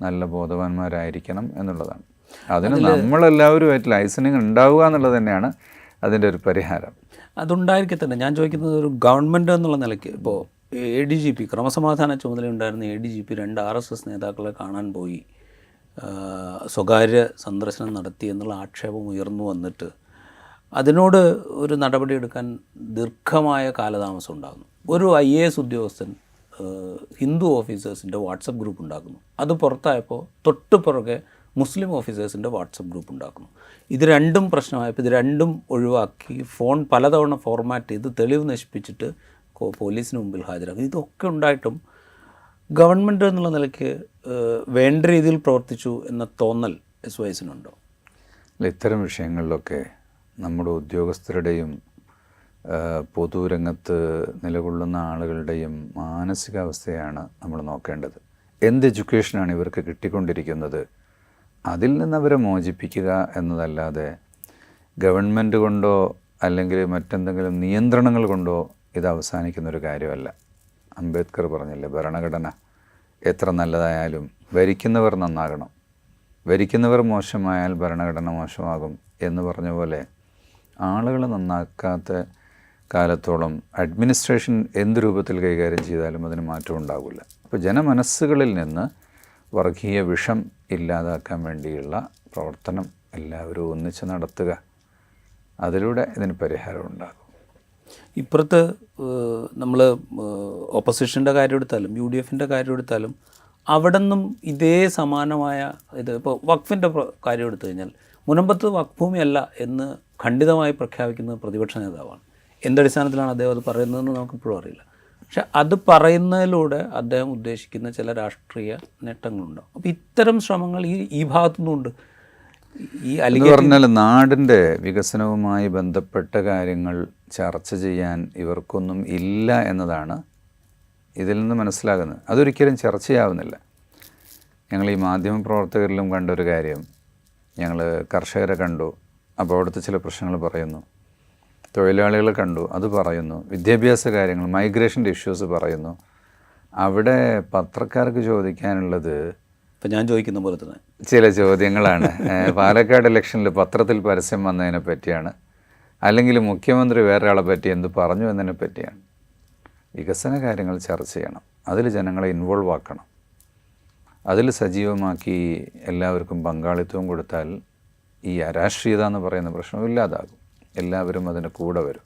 നല്ല ബോധവാന്മാരായിരിക്കണം എന്നുള്ളതാണ്. അതിന് നമ്മളെല്ലാവരുമായിട്ട് ലൈസനിങ് ഉണ്ടാവുക എന്നുള്ളത് തന്നെയാണ് അതിൻ്റെ ഒരു പരിഹാരം. അതുണ്ടായിരിക്കെ തന്നെ ഞാൻ ചോദിക്കുന്നത്, ഒരു ഗവൺമെൻറ് എന്നുള്ള നിലയ്ക്ക് ഇപ്പോൾ ADGP ക്രമസമാധാന ചുമതലയുണ്ടായിരുന്ന ADGP 2 RSS നേതാക്കളെ കാണാൻ പോയി, സ്വകാര്യ സന്ദർശനം നടത്തി എന്നുള്ള ആക്ഷേപം ഉയർന്നു വന്നിട്ട് അതിനോട് ഒരു നടപടിയെടുക്കാൻ ദീർഘമായ കാലതാമസം ഉണ്ടാകുന്നു. ഒരു IAS ഉദ്യോഗസ്ഥൻ ഹിന്ദു ഓഫീസേഴ്സിൻ്റെ വാട്സപ്പ് ഗ്രൂപ്പ് ഉണ്ടാക്കുന്നു. അത് പുറത്തായപ്പോൾ തൊട്ട് പുറകെ മുസ്ലിം ഓഫീസേഴ്സിൻ്റെ വാട്സപ്പ് ഗ്രൂപ്പ് ഉണ്ടാക്കുന്നു. ഇത് രണ്ടും പ്രശ്നമായപ്പോൾ ഇത് രണ്ടും ഒഴിവാക്കി ഫോൺ പലതവണ ഫോർമാറ്റ് ചെയ്ത് തെളിവ് നശിപ്പിച്ചിട്ട് പോലീസിന് മുമ്പിൽ ഹാജരാക്കും. ഇതൊക്കെ ഉണ്ടായിട്ടും ഗവൺമെൻറ് എന്നുള്ള നിലയ്ക്ക് വേണ്ട രീതിയിൽ പ്രവർത്തിച്ചു എന്ന തോന്നൽ SYSനുണ്ടോ? ഇത്തരം വിഷയങ്ങളിലൊക്കെ നമ്മുടെ ഉദ്യോഗസ്ഥരുടെയും പൊതുരംഗത്ത് നിലകൊള്ളുന്ന ആളുകളുടെയും മാനസികാവസ്ഥയാണ് നമ്മൾ നോക്കേണ്ടത്. എന്ത് എഡ്യൂക്കേഷനാണ് ഇവർക്ക് കിട്ടിക്കൊണ്ടിരിക്കുന്നത്? അതിൽ നിന്ന് അവരെ മോചിപ്പിക്കുക എന്നതല്ലാതെ ഗവൺമെൻറ് കൊണ്ടോ അല്ലെങ്കിൽ മറ്റെന്തെങ്കിലും നിയന്ത്രണങ്ങൾ കൊണ്ടോ ഇത് അവസാനിക്കുന്നൊരു കാര്യമല്ല. അംബേദ്കർ പറഞ്ഞില്ലേ, ഭരണഘടന എത്ര നല്ലതായാലും ഭരിക്കുന്നവർ നന്നാകണം, ഭരിക്കുന്നവർ മോശമായാൽ ഭരണഘടന മോശമാകും എന്ന് പറഞ്ഞ പോലെ ആളുകൾ നന്നാക്കാത്ത കാലത്തോളം അഡ്മിനിസ്ട്രേഷൻ എന്ത് രൂപത്തിൽ കൈകാര്യം ചെയ്താലും അതിന് മാറ്റം ഉണ്ടാകില്ല. അപ്പോൾ ജനമനസ്സുകളിൽ നിന്ന് വർഗീയ വിഷം ഇല്ലാതാക്കാൻ വേണ്ടിയുള്ള പ്രവർത്തനം എല്ലാവരും ഒന്നിച്ച് നടത്തുക, അതിലൂടെ ഇതിന് പരിഹാരം ഉണ്ടാകും. ഇപ്പുറത്ത് നമ്മൾ ഓപ്പോസിഷൻ്റെ കാര്യം എടുത്താലും UDFൻ്റെ കാര്യം എടുത്താലും അവിടെ നിന്നും ഇതേ സമാനമായ ഇത്, ഇപ്പോൾ വഖഫിൻ്റെ കാര്യം എടുത്തു കഴിഞ്ഞാൽ മുനമ്പത്ത് വഖഫ് ഭൂമിയല്ല എന്ന് ഖണ്ഡിതമായി പ്രഖ്യാപിക്കുന്നത് പ്രതിപക്ഷ നേതാവാണ്. എന്തടിസ്ഥാനത്തിലാണ് അദ്ദേഹം അത് പറയുന്നതെന്ന് നമുക്കിപ്പോഴും അറിയില്ല. പക്ഷെ അത് പറയുന്നതിലൂടെ അദ്ദേഹം ഉദ്ദേശിക്കുന്ന ചില രാഷ്ട്രീയ നേട്ടങ്ങളുണ്ടാവും. അപ്പോൾ ഇത്തരം ശ്രമങ്ങൾ ഈ ഭാഗത്തുനിന്നുണ്ട്. എന്ന് പറഞ്ഞാൽ നാടിൻ്റെ വികസനവുമായി ബന്ധപ്പെട്ട കാര്യങ്ങൾ ചർച്ച ചെയ്യാൻ ഇവർക്കൊന്നും ഇല്ല എന്നതാണ് ഇതിൽ നിന്ന് മനസ്സിലാകുന്നത്. അതൊരിക്കലും ചർച്ചയാവുന്നില്ല. ഞങ്ങൾ ഈ മാധ്യമപ്രവർത്തകരിലും കണ്ടൊരു കാര്യം, ഞങ്ങൾ കർഷകരെ കണ്ടു, അപ്പോൾ അവിടുത്തെ ചില പ്രശ്നങ്ങൾ പറയുന്നു, തൊഴിലാളികളെ കണ്ടു, അത് പറയുന്നു, വിദ്യാഭ്യാസ കാര്യങ്ങൾ, മൈഗ്രേഷൻ്റെ ഇഷ്യൂസ് പറയുന്നു. അവിടെ പത്രക്കാർക്ക് ചോദിക്കാനുള്ളത് ഇപ്പം ഞാൻ ചോദിക്കുന്ന പോലെ തന്നെ ചില ചോദ്യങ്ങളാണ്. പാലക്കാട് ഇലക്ഷനിൽ പത്രത്തിൽ പരസ്യം വന്നതിനെ പറ്റിയാണ്, അല്ലെങ്കിൽ മുഖ്യമന്ത്രി വേറൊരാളെ പറ്റി എന്ത് പറഞ്ഞു എന്നതിനെ പറ്റിയാണ്. വികസന കാര്യങ്ങൾ ചർച്ച ചെയ്യണം, അതിൽ ജനങ്ങളെ ഇൻവോൾവ് ആക്കണം, അതിൽ സജീവമാക്കി എല്ലാവർക്കും പങ്കാളിത്തവും കൊടുത്താൽ ഈ അരാഷ്ട്രീയത എന്ന് പറയുന്ന പ്രശ്നം ഇല്ലാതാകും. എല്ലാവരും അതിൻ്റെ കൂടെ വരും.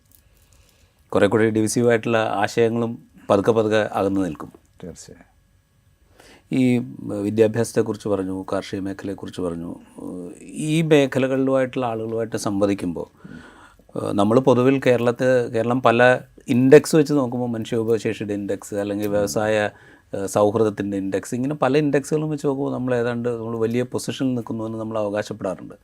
കുറേ കൂടി ഡിവിസീവായിട്ടുള്ള ആശയങ്ങളും പതുക്കെ അകന്നു നിൽക്കും. തീർച്ചയായും. ഈ വിദ്യാഭ്യാസത്തെക്കുറിച്ച് പറഞ്ഞു, കാർഷിക മേഖലയെക്കുറിച്ച് പറഞ്ഞു. ഈ മേഖലകളിലുമായിട്ടുള്ള ആളുകളുമായിട്ട് സംവദിക്കുമ്പോൾ നമ്മൾ പൊതുവിൽ കേരളം പല ഇൻഡെക്സ് വെച്ച് നോക്കുമ്പോൾ മനുഷ്യോപശേഷിയുടെ ഇൻഡെക്സ് അല്ലെങ്കിൽ വ്യവസായ സൗഹൃദത്തിൻ്റെ ഇൻഡെക്സ്, ഇങ്ങനെ പല ഇൻഡെക്സുകളും വെച്ച് നോക്കുമ്പോൾ നമ്മൾ വലിയ പൊസിഷനിൽ നിൽക്കുന്നുവെന്ന് നമ്മൾ അവകാശപ്പെടാറുണ്ട്.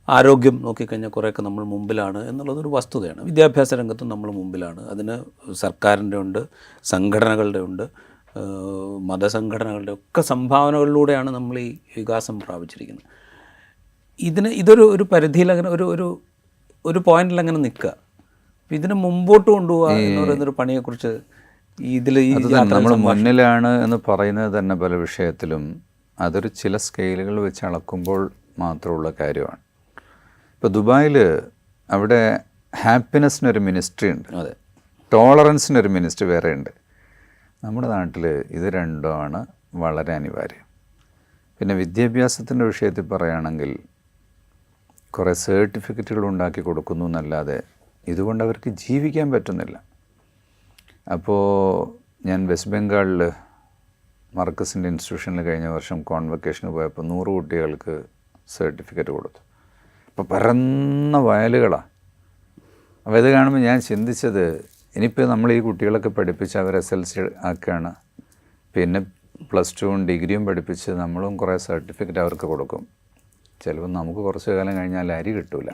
ആരോഗ്യം നോക്കിക്കഴിഞ്ഞാൽ കുറേയൊക്കെ നമ്മൾ മുമ്പിലാണ് എന്നുള്ളതൊരു വസ്തുതയാണ്. വിദ്യാഭ്യാസ രംഗത്തും നമ്മൾ മുമ്പിലാണ്. അതിന് സർക്കാരിൻ്റെ ഉണ്ട്, സംഘടനകളുടെ ഉണ്ട്, മതസംഘടനകളുടെ ഒക്കെ സംഭാവനകളിലൂടെയാണ് നമ്മൾ ഈ വികാസം പ്രാപിച്ചിരിക്കുന്നത്. ഇതൊരു പരിധിയിൽ അങ്ങനെ ഒരു പോയിന്റിൽ അങ്ങനെ നിൽക്കുക. ഇതിനെ മുമ്പോട്ട് കൊണ്ടുപോകുക എന്ന് പറയുന്നൊരു പണിയെക്കുറിച്ച് നമ്മൾ മുന്നിലാണ് എന്ന് പറയുന്നത് തന്നെ പല വിഷയത്തിലും അതൊരു ചില സ്കെയിലുകൾ വെച്ച് അളക്കുമ്പോൾ മാത്രമുള്ള കാര്യമാണ്. ഇപ്പോൾ ദുബായിൽ അവിടെ ഹാപ്പിനെസ്സിനൊരു മിനിസ്ട്രി ഉണ്ട്, അതെ, ടോളറൻസിനൊരു മിനിസ്ട്രി വേറെ ഉണ്ട്. നമ്മുടെ നാട്ടിൽ ഇത് രണ്ടുമാണ് വളരെ അനിവാര്യം. പിന്നെ വിദ്യാഭ്യാസത്തിൻ്റെ വിഷയത്തിൽ പറയുകയാണെങ്കിൽ കുറേ സർട്ടിഫിക്കറ്റുകൾ ഉണ്ടാക്കി കൊടുക്കുന്നു എന്നല്ലാതെ ഇതുകൊണ്ട് അവർക്ക് ജീവിക്കാൻ പറ്റുന്നില്ല. അപ്പോൾ ഞാൻ വെസ്റ്റ് ബംഗാളിൽ മർക്കസിൻ്റെ ഇൻസ്റ്റിറ്റ്യൂഷനിൽ കഴിഞ്ഞ വർഷം കോൺവക്കേഷന് പോയപ്പോൾ 100 കുട്ടികൾക്ക് സർട്ടിഫിക്കറ്റ് കൊടുത്തു. അപ്പോൾ പരന്ന വയലുകളാണ്. അപ്പോൾ ഇത് കാണുമ്പോൾ ഞാൻ ചിന്തിച്ചത്, ഇനിയിപ്പോൾ നമ്മൾ ഈ കുട്ടികളൊക്കെ പഠിപ്പിച്ച് അവർ SLC ആക്കുകയാണ്, പിന്നെ +2 ഡിഗ്രിയും പഠിപ്പിച്ച് നമ്മളും കുറേ സർട്ടിഫിക്കറ്റ് അവർക്ക് കൊടുക്കും. ചിലപ്പോൾ നമുക്ക് കുറച്ച് കാലം കഴിഞ്ഞാൽ അരി കിട്ടില്ല.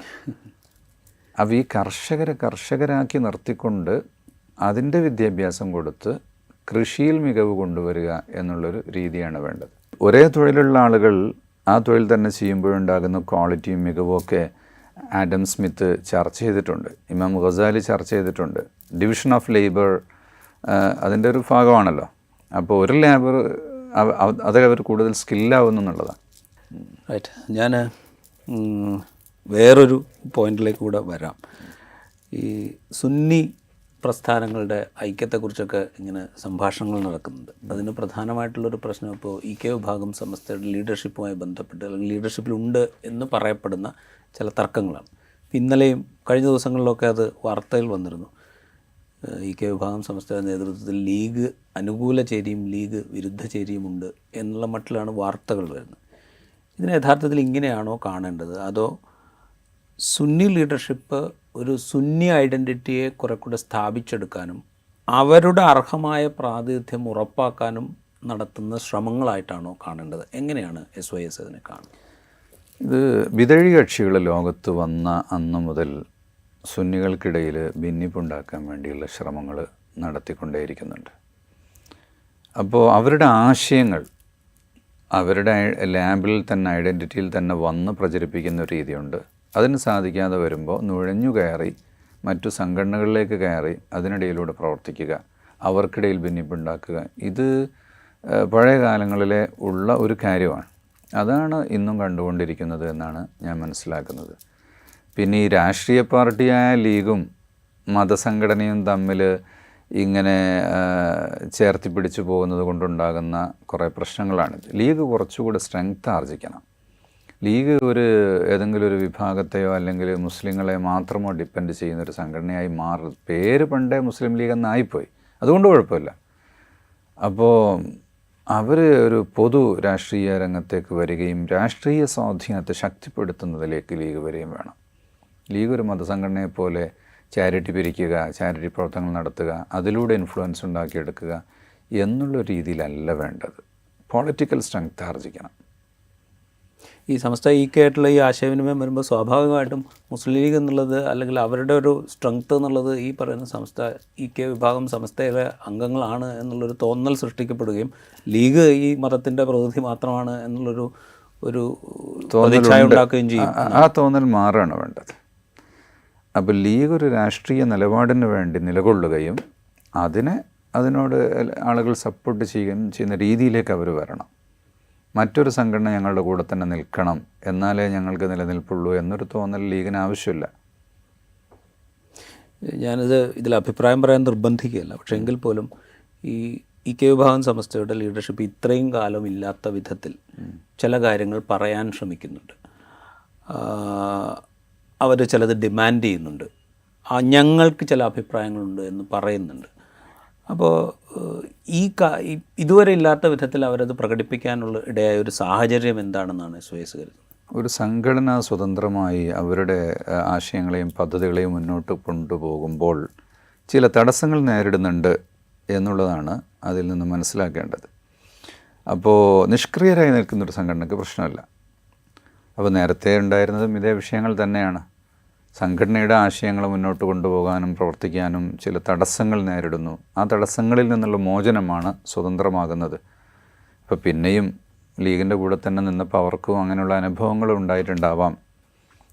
അപ്പോൾ ഈ കർഷകരാക്കി നിർത്തിക്കൊണ്ട് അതിൻ്റെ വിദ്യാഭ്യാസം കൊടുത്ത് കൃഷിയിൽ മികവ് കൊണ്ടുവരിക എന്നുള്ളൊരു രീതിയാണ് വേണ്ടത്. ഒരേ തൊഴിലുള്ള ആളുകൾ ആ തൊഴിൽ തന്നെ ചെയ്യുമ്പോഴുണ്ടാകുന്ന ക്വാളിറ്റിയും മികവും ഒക്കെ ആഡം സ്മിത്ത് ചർച്ച ചെയ്തിട്ടുണ്ട്, ഇമാം ഗസാലി ചർച്ച ചെയ്തിട്ടുണ്ട്. ഡിവിഷൻ ഓഫ് ലേബർ അതിൻ്റെ ഒരു ഭാഗമാണല്ലോ. അപ്പോൾ ഒരു ലേബർ അതിൽ അവർ കൂടുതൽ സ്കില്ലാവുന്നു എന്നുള്ളതാണ്. റൈറ്റ്. ഞാൻ വേറൊരു പോയിന്റിലേക്ക് കൂടെ വരാം. ഈ സുന്നി പ്രസ്ഥാനങ്ങളുടെ ഐക്യത്തെക്കുറിച്ചൊക്കെ ഇങ്ങനെ സംഭാഷണങ്ങൾ നടക്കുന്നുണ്ട്. അതിന് പ്രധാനമായിട്ടുള്ളൊരു പ്രശ്നം ഇപ്പോൾ EK വിഭാഗം സമസ്തയുടെ ലീഡർഷിപ്പുമായി ബന്ധപ്പെട്ട്, അല്ലെങ്കിൽ ലീഡർഷിപ്പിലുണ്ട് എന്ന് പറയപ്പെടുന്ന ചില തർക്കങ്ങളാണ്. ഇന്നലെയും കഴിഞ്ഞ ദിവസങ്ങളിലൊക്കെ അത് വാർത്തയിൽ വന്നിരുന്നു. EK വിഭാഗം സമസ്തയുടെ നേതൃത്വത്തിൽ ലീഗ് അനുകൂല ചേരിയും ലീഗ് വിരുദ്ധ ചേരിയും ഉണ്ട് എന്നുള്ള മട്ടിലാണ് വാർത്തകൾ വരുന്നത്. ഇതിനെ യഥാർത്ഥത്തിൽ ഇങ്ങനെയാണോ കാണേണ്ടത്, അതോ സുന്നി ലീഡർഷിപ്പ് ഒരു സുന്നി ഐഡൻറ്റിറ്റിയെ കുറെ കൂടെ സ്ഥാപിച്ചെടുക്കാനും അവരുടെ അർഹമായ പ്രാതിനിധ്യം ഉറപ്പാക്കാനും നടത്തുന്ന ശ്രമങ്ങളായിട്ടാണോ കാണേണ്ടത്? എങ്ങനെയാണ് SYS അതിനെ കാണുന്നത്? ഇത് വിതഴി കക്ഷികൾ ലോകത്ത് വന്ന അന്ന് മുതൽ സുന്നികൾക്കിടയിൽ ഭിന്നിപ്പുണ്ടാക്കാൻ വേണ്ടിയുള്ള ശ്രമങ്ങൾ നടത്തിക്കൊണ്ടേയിരിക്കുന്നുണ്ട്. അപ്പോൾ അവരുടെ ആശയങ്ങൾ അവരുടെ ലാബിൽ തന്നെ ഐഡൻറ്റിറ്റിയിൽ തന്നെ വന്ന് പ്രചരിപ്പിക്കുന്ന ഒരു രീതിയുണ്ട്. അതിന് സാധിക്കാതെ വരുമ്പോൾ നുഴഞ്ഞു കയറി മറ്റു സംഘടനകളിലേക്ക് കയറി അതിനിടയിലൂടെ പ്രവർത്തിക്കുക, അവർക്കിടയിൽ ഭിന്നിപ്പുണ്ടാക്കുക. ഇത് പഴയ കാലങ്ങളിലെ ഉള്ള ഒരു കാര്യമാണ്. അതാണ് ഇന്നും കണ്ടുകൊണ്ടിരിക്കുന്നത് എന്നാണ് ഞാൻ മനസ്സിലാക്കുന്നത്. പിന്നെ ഈ രാഷ്ട്രീയ പാർട്ടിയായ ലീഗും മതസംഘടനയും തമ്മിൽ ഇങ്ങനെ ചേർത്തി പിടിച്ചു പോകുന്നത് കൊണ്ടുണ്ടാകുന്ന കുറേ പ്രശ്നങ്ങളാണിത്. ലീഗ് കുറച്ചുകൂടി സ്ട്രെങ്ത് ആർജിക്കണം. ലീഗ് ഏതെങ്കിലും ഒരു വിഭാഗത്തെയോ അല്ലെങ്കിൽ മുസ്ലിങ്ങളെ മാത്രമോ ഡിപ്പെൻഡ് ചെയ്യുന്നൊരു സംഘടനയായി മാറും. പേര് പണ്ടേ മുസ്ലിം ലീഗ് എന്നായിപ്പോയി, അതുകൊണ്ട് കുഴപ്പമില്ല. അപ്പോൾ അവർ ഒരു പൊതു രാഷ്ട്രീയ രംഗത്തേക്ക് വരികയും രാഷ്ട്രീയ സ്വാധീനത്തെ ശക്തിപ്പെടുത്തുന്നതിലേക്ക് ലീഗ് വരികയും വേണം. ലീഗ് ഒരു മതസംഘടനയെപ്പോലെ ചാരിറ്റി പിരിക്കുക, ചാരിറ്റി പ്രവർത്തനങ്ങൾ നടത്തുക, അതിലൂടെ ഇൻഫ്ലുവൻസ് ഉണ്ടാക്കിയെടുക്കുക എന്നുള്ള രീതിയിലല്ല വേണ്ടത്. പൊളിറ്റിക്കൽ സ്ട്രെങ്ത് ആർജിക്കണം. ഈ സമസ്ത EK ആയിട്ടുള്ള ഈ ആശയവിനിമയം വരുമ്പോൾ സ്വാഭാവികമായിട്ടും മുസ്ലിം ലീഗ് എന്നുള്ളത്, അല്ലെങ്കിൽ അവരുടെ ഒരു സ്ട്രെങ്ത് എന്നുള്ളത് ഈ പറയുന്ന സമസ്ത EK വിഭാഗം സമസ്തയിലെ അംഗങ്ങളാണ് എന്നുള്ളൊരു തോന്നൽ സൃഷ്ടിക്കപ്പെടുകയും ലീഗ് ഈ മതത്തിൻ്റെ പ്രതിനിധി മാത്രമാണ് എന്നുള്ളൊരു തോന്നൽ ഉണ്ടാക്കുകയും ചെയ്യും. ആ തോന്നൽ മാറാണ് വേണ്ടത്. അപ്പോൾ ലീഗ് ഒരു രാഷ്ട്രീയ നിലപാടിന് വേണ്ടി നിലകൊള്ളുകയും അതിനോട് ആളുകൾ സപ്പോർട്ട് ചെയ്യുകയും ചെയ്യുന്ന രീതിയിലേക്ക് അവർ വരണം. മറ്റൊരു സംഘടന ഞങ്ങളുടെ കൂടെ തന്നെ നിൽക്കണം, എന്നാലേ ഞങ്ങൾക്ക് നിലനിൽപ്പുള്ളൂ എന്നൊരു തോന്നൽ ലീഗിന് ആവശ്യമില്ല. ഇതിൽ അഭിപ്രായം പറയാൻ നിർബന്ധിക്കുകയല്ല, പക്ഷേ എങ്കിൽ പോലും ഈ EK വിഭാഗം സമസ്തയുടെ ലീഡർഷിപ്പ് ഇത്രയും കാലം ഇല്ലാത്ത വിധത്തിൽ ചില കാര്യങ്ങൾ പറയാൻ ശ്രമിക്കുന്നുണ്ട്. അവർ ചിലത് ഡിമാൻഡ് ചെയ്യുന്നുണ്ട്, ഞങ്ങൾക്ക് ചില അഭിപ്രായങ്ങളുണ്ട് എന്ന് പറയുന്നുണ്ട്. അപ്പോൾ ഇതുവരെ ഇല്ലാത്ത വിധത്തിൽ അവരത് പ്രകടിപ്പിക്കാനുള്ള ഇടയായ ഒരു സാഹചര്യം എന്താണെന്നാണ് SYS കരുതുന്നത്? ഒരു സംഘടന സ്വതന്ത്രമായി അവരുടെ ആശയങ്ങളെയും പദ്ധതികളെയും മുന്നോട്ട് കൊണ്ടുപോകുമ്പോൾ ചില തടസ്സങ്ങൾ നേരിടുന്നുണ്ട് എന്നുള്ളതാണ് അതിൽ നിന്ന് മനസ്സിലാക്കേണ്ടത്. അപ്പോൾ നിഷ്ക്രിയരായി നിൽക്കുന്നൊരു സംഘടനയ്ക്ക് പ്രശ്നമില്ല. അപ്പോൾ നേരത്തെ ഉണ്ടായിരുന്നതും ഇതേ വിഷയങ്ങൾ തന്നെയാണ്. സംഘടനയുടെ ആശയങ്ങൾ മുന്നോട്ട് കൊണ്ടുപോകാനും പ്രവർത്തിക്കാനും ചില തടസ്സങ്ങൾ നേരിടുന്നു. ആ തടസ്സങ്ങളിൽ നിന്നുള്ള മോചനമാണ് സ്വതന്ത്രമാകുന്നത്. അപ്പോൾ പിന്നെയും ലീഗിൻ്റെ കൂടെ തന്നെ നിന്നപ്പോൾ അവർക്കും അങ്ങനെയുള്ള അനുഭവങ്ങൾ ഉണ്ടായിട്ടുണ്ടാവാം.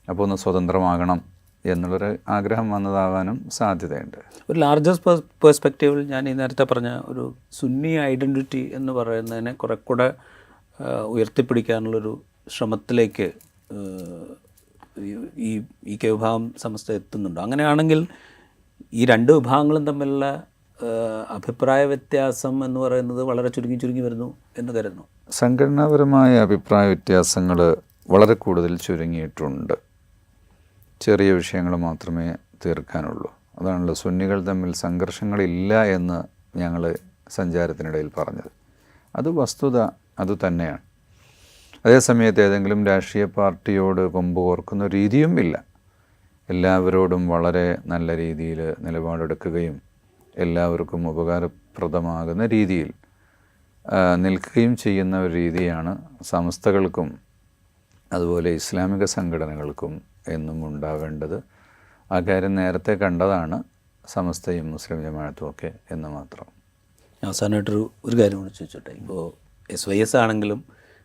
അപ്പോൾ ഒന്ന് സ്വതന്ത്രമാകണം എന്നുള്ളൊരു ആഗ്രഹം വന്നതാവാനും സാധ്യതയുണ്ട്. ഒരു ലാർജർ പേഴ്സ്പെക്റ്റീവിൽ ഞാൻ ഈ നേരത്തെ പറഞ്ഞ ഒരു സുന്നി ഐഡൻറ്റിറ്റി എന്ന് പറയുന്നതിനെ കുറെ കൂടെ ഉയർത്തിപ്പിടിക്കാനുള്ളൊരു ശ്രമത്തിലേക്ക് ഈ EK വിഭാഗം സമസ്ത എത്തുന്നുണ്ടോ? അങ്ങനെയാണെങ്കിൽ ഈ രണ്ട് വിഭാഗങ്ങളും തമ്മിലുള്ള അഭിപ്രായ വ്യത്യാസം എന്ന് പറയുന്നത് വളരെ ചുരുങ്ങി വരുന്നു എന്ന് കരുതുന്നു. സംഘടനാപരമായ അഭിപ്രായ വ്യത്യാസങ്ങൾ വളരെ കൂടുതൽ ചുരുങ്ങിയിട്ടുണ്ട്. ചെറിയ വിഷയങ്ങൾ മാത്രമേ തീർക്കാനുള്ളൂ. അതാണല്ലോ സുന്നികൾ തമ്മിൽ സംഘർഷങ്ങളില്ല എന്ന് ഞങ്ങൾ സഞ്ചാരത്തിനിടയിൽ പറഞ്ഞത്. അത് വസ്തുത അതുതന്നെയാണ്. അതേസമയത്ത് ഏതെങ്കിലും രാഷ്ട്രീയ പാർട്ടിയോട് കൊമ്പ് കോർക്കുന്ന രീതിയും ഇല്ല. എല്ലാവരോടും വളരെ നല്ല രീതിയിൽ നിലപാടെടുക്കുകയും എല്ലാവർക്കും ഉപകാരപ്രദമാകുന്ന രീതിയിൽ നിൽക്കുകയും ചെയ്യുന്ന ഒരു രീതിയാണ് സമസ്തകൾക്കും അതുപോലെ ഇസ്ലാമിക സംഘടനകൾക്കും എന്നും ഉണ്ടാവേണ്ടത്. ആ കാര്യം നേരത്തെ കണ്ടതാണ് സമസ്തയും മുസ്ലിം ജമാഅത്തും ഒക്കെ എന്ന് മാത്രം. അവസാനമായിട്ടൊരു കാര്യം കൂടി ചോദിച്ചോട്ടെ. ഇപ്പോൾ SYS ആണെങ്കിലും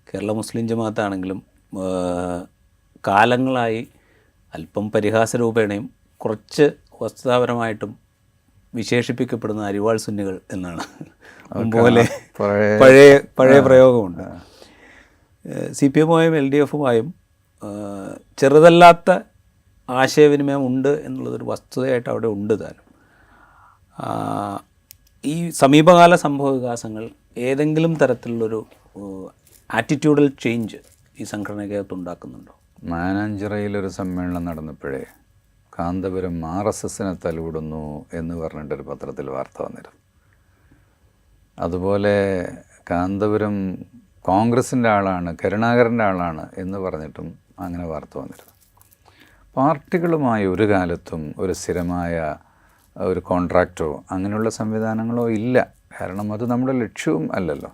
കേരള മുസ്ലിം ജമാഅത്താണെങ്കിലും കാലങ്ങളായി അല്പം പരിഹാസ രൂപേണയും കുറച്ച് വസ്തുതാപരമായിട്ടും വിശേഷിപ്പിക്കപ്പെടുന്ന അരിവാൾ സുന്നികൾ എന്നാണ് പോലെ പഴയ പ്രയോഗമുണ്ട്. CPM-ഉമായും LDF-ഉമായും ചെറുതല്ലാത്ത ആശയവിനിമയം ഉണ്ട് എന്നുള്ളതൊരു വസ്തുതയായിട്ട് അവിടെ ഉണ്ട് താനും. ഈ സമീപകാല സംഭവ വികാസങ്ങൾ ഏതെങ്കിലും തരത്തിലുള്ളൊരു ആറ്റിറ്റ്യൂഡൽ ചേഞ്ച് ഈ സംഘടനയ്ക്കകത്ത് ഉണ്ടാക്കുന്നുണ്ടോ? മാനാഞ്ചിറയിലൊരു സമ്മേളനം നടന്നപ്പോഴേ കാന്തപുരം RSSനെ തലവിടുന്നു എന്ന് പറഞ്ഞിട്ടൊരു പത്രത്തിൽ വാർത്ത വന്നിരുന്നു. അതുപോലെ കാന്തപുരം കോൺഗ്രസിൻ്റെ ആളാണ്, കരുണാകരൻ്റെ ആളാണ് എന്ന് പറഞ്ഞിട്ടും അങ്ങനെ വാർത്ത വന്നിരുന്നു. പാർട്ടികളുമായി ഒരു കാലത്തും ഒരു സ്ഥിരമായ ഒരു കോൺട്രാക്റ്റോ അങ്ങനെയുള്ള സംവിധാനങ്ങളോ ഇല്ല. കാരണം അത് നമ്മുടെ ലക്ഷ്യവും അല്ലല്ലോ.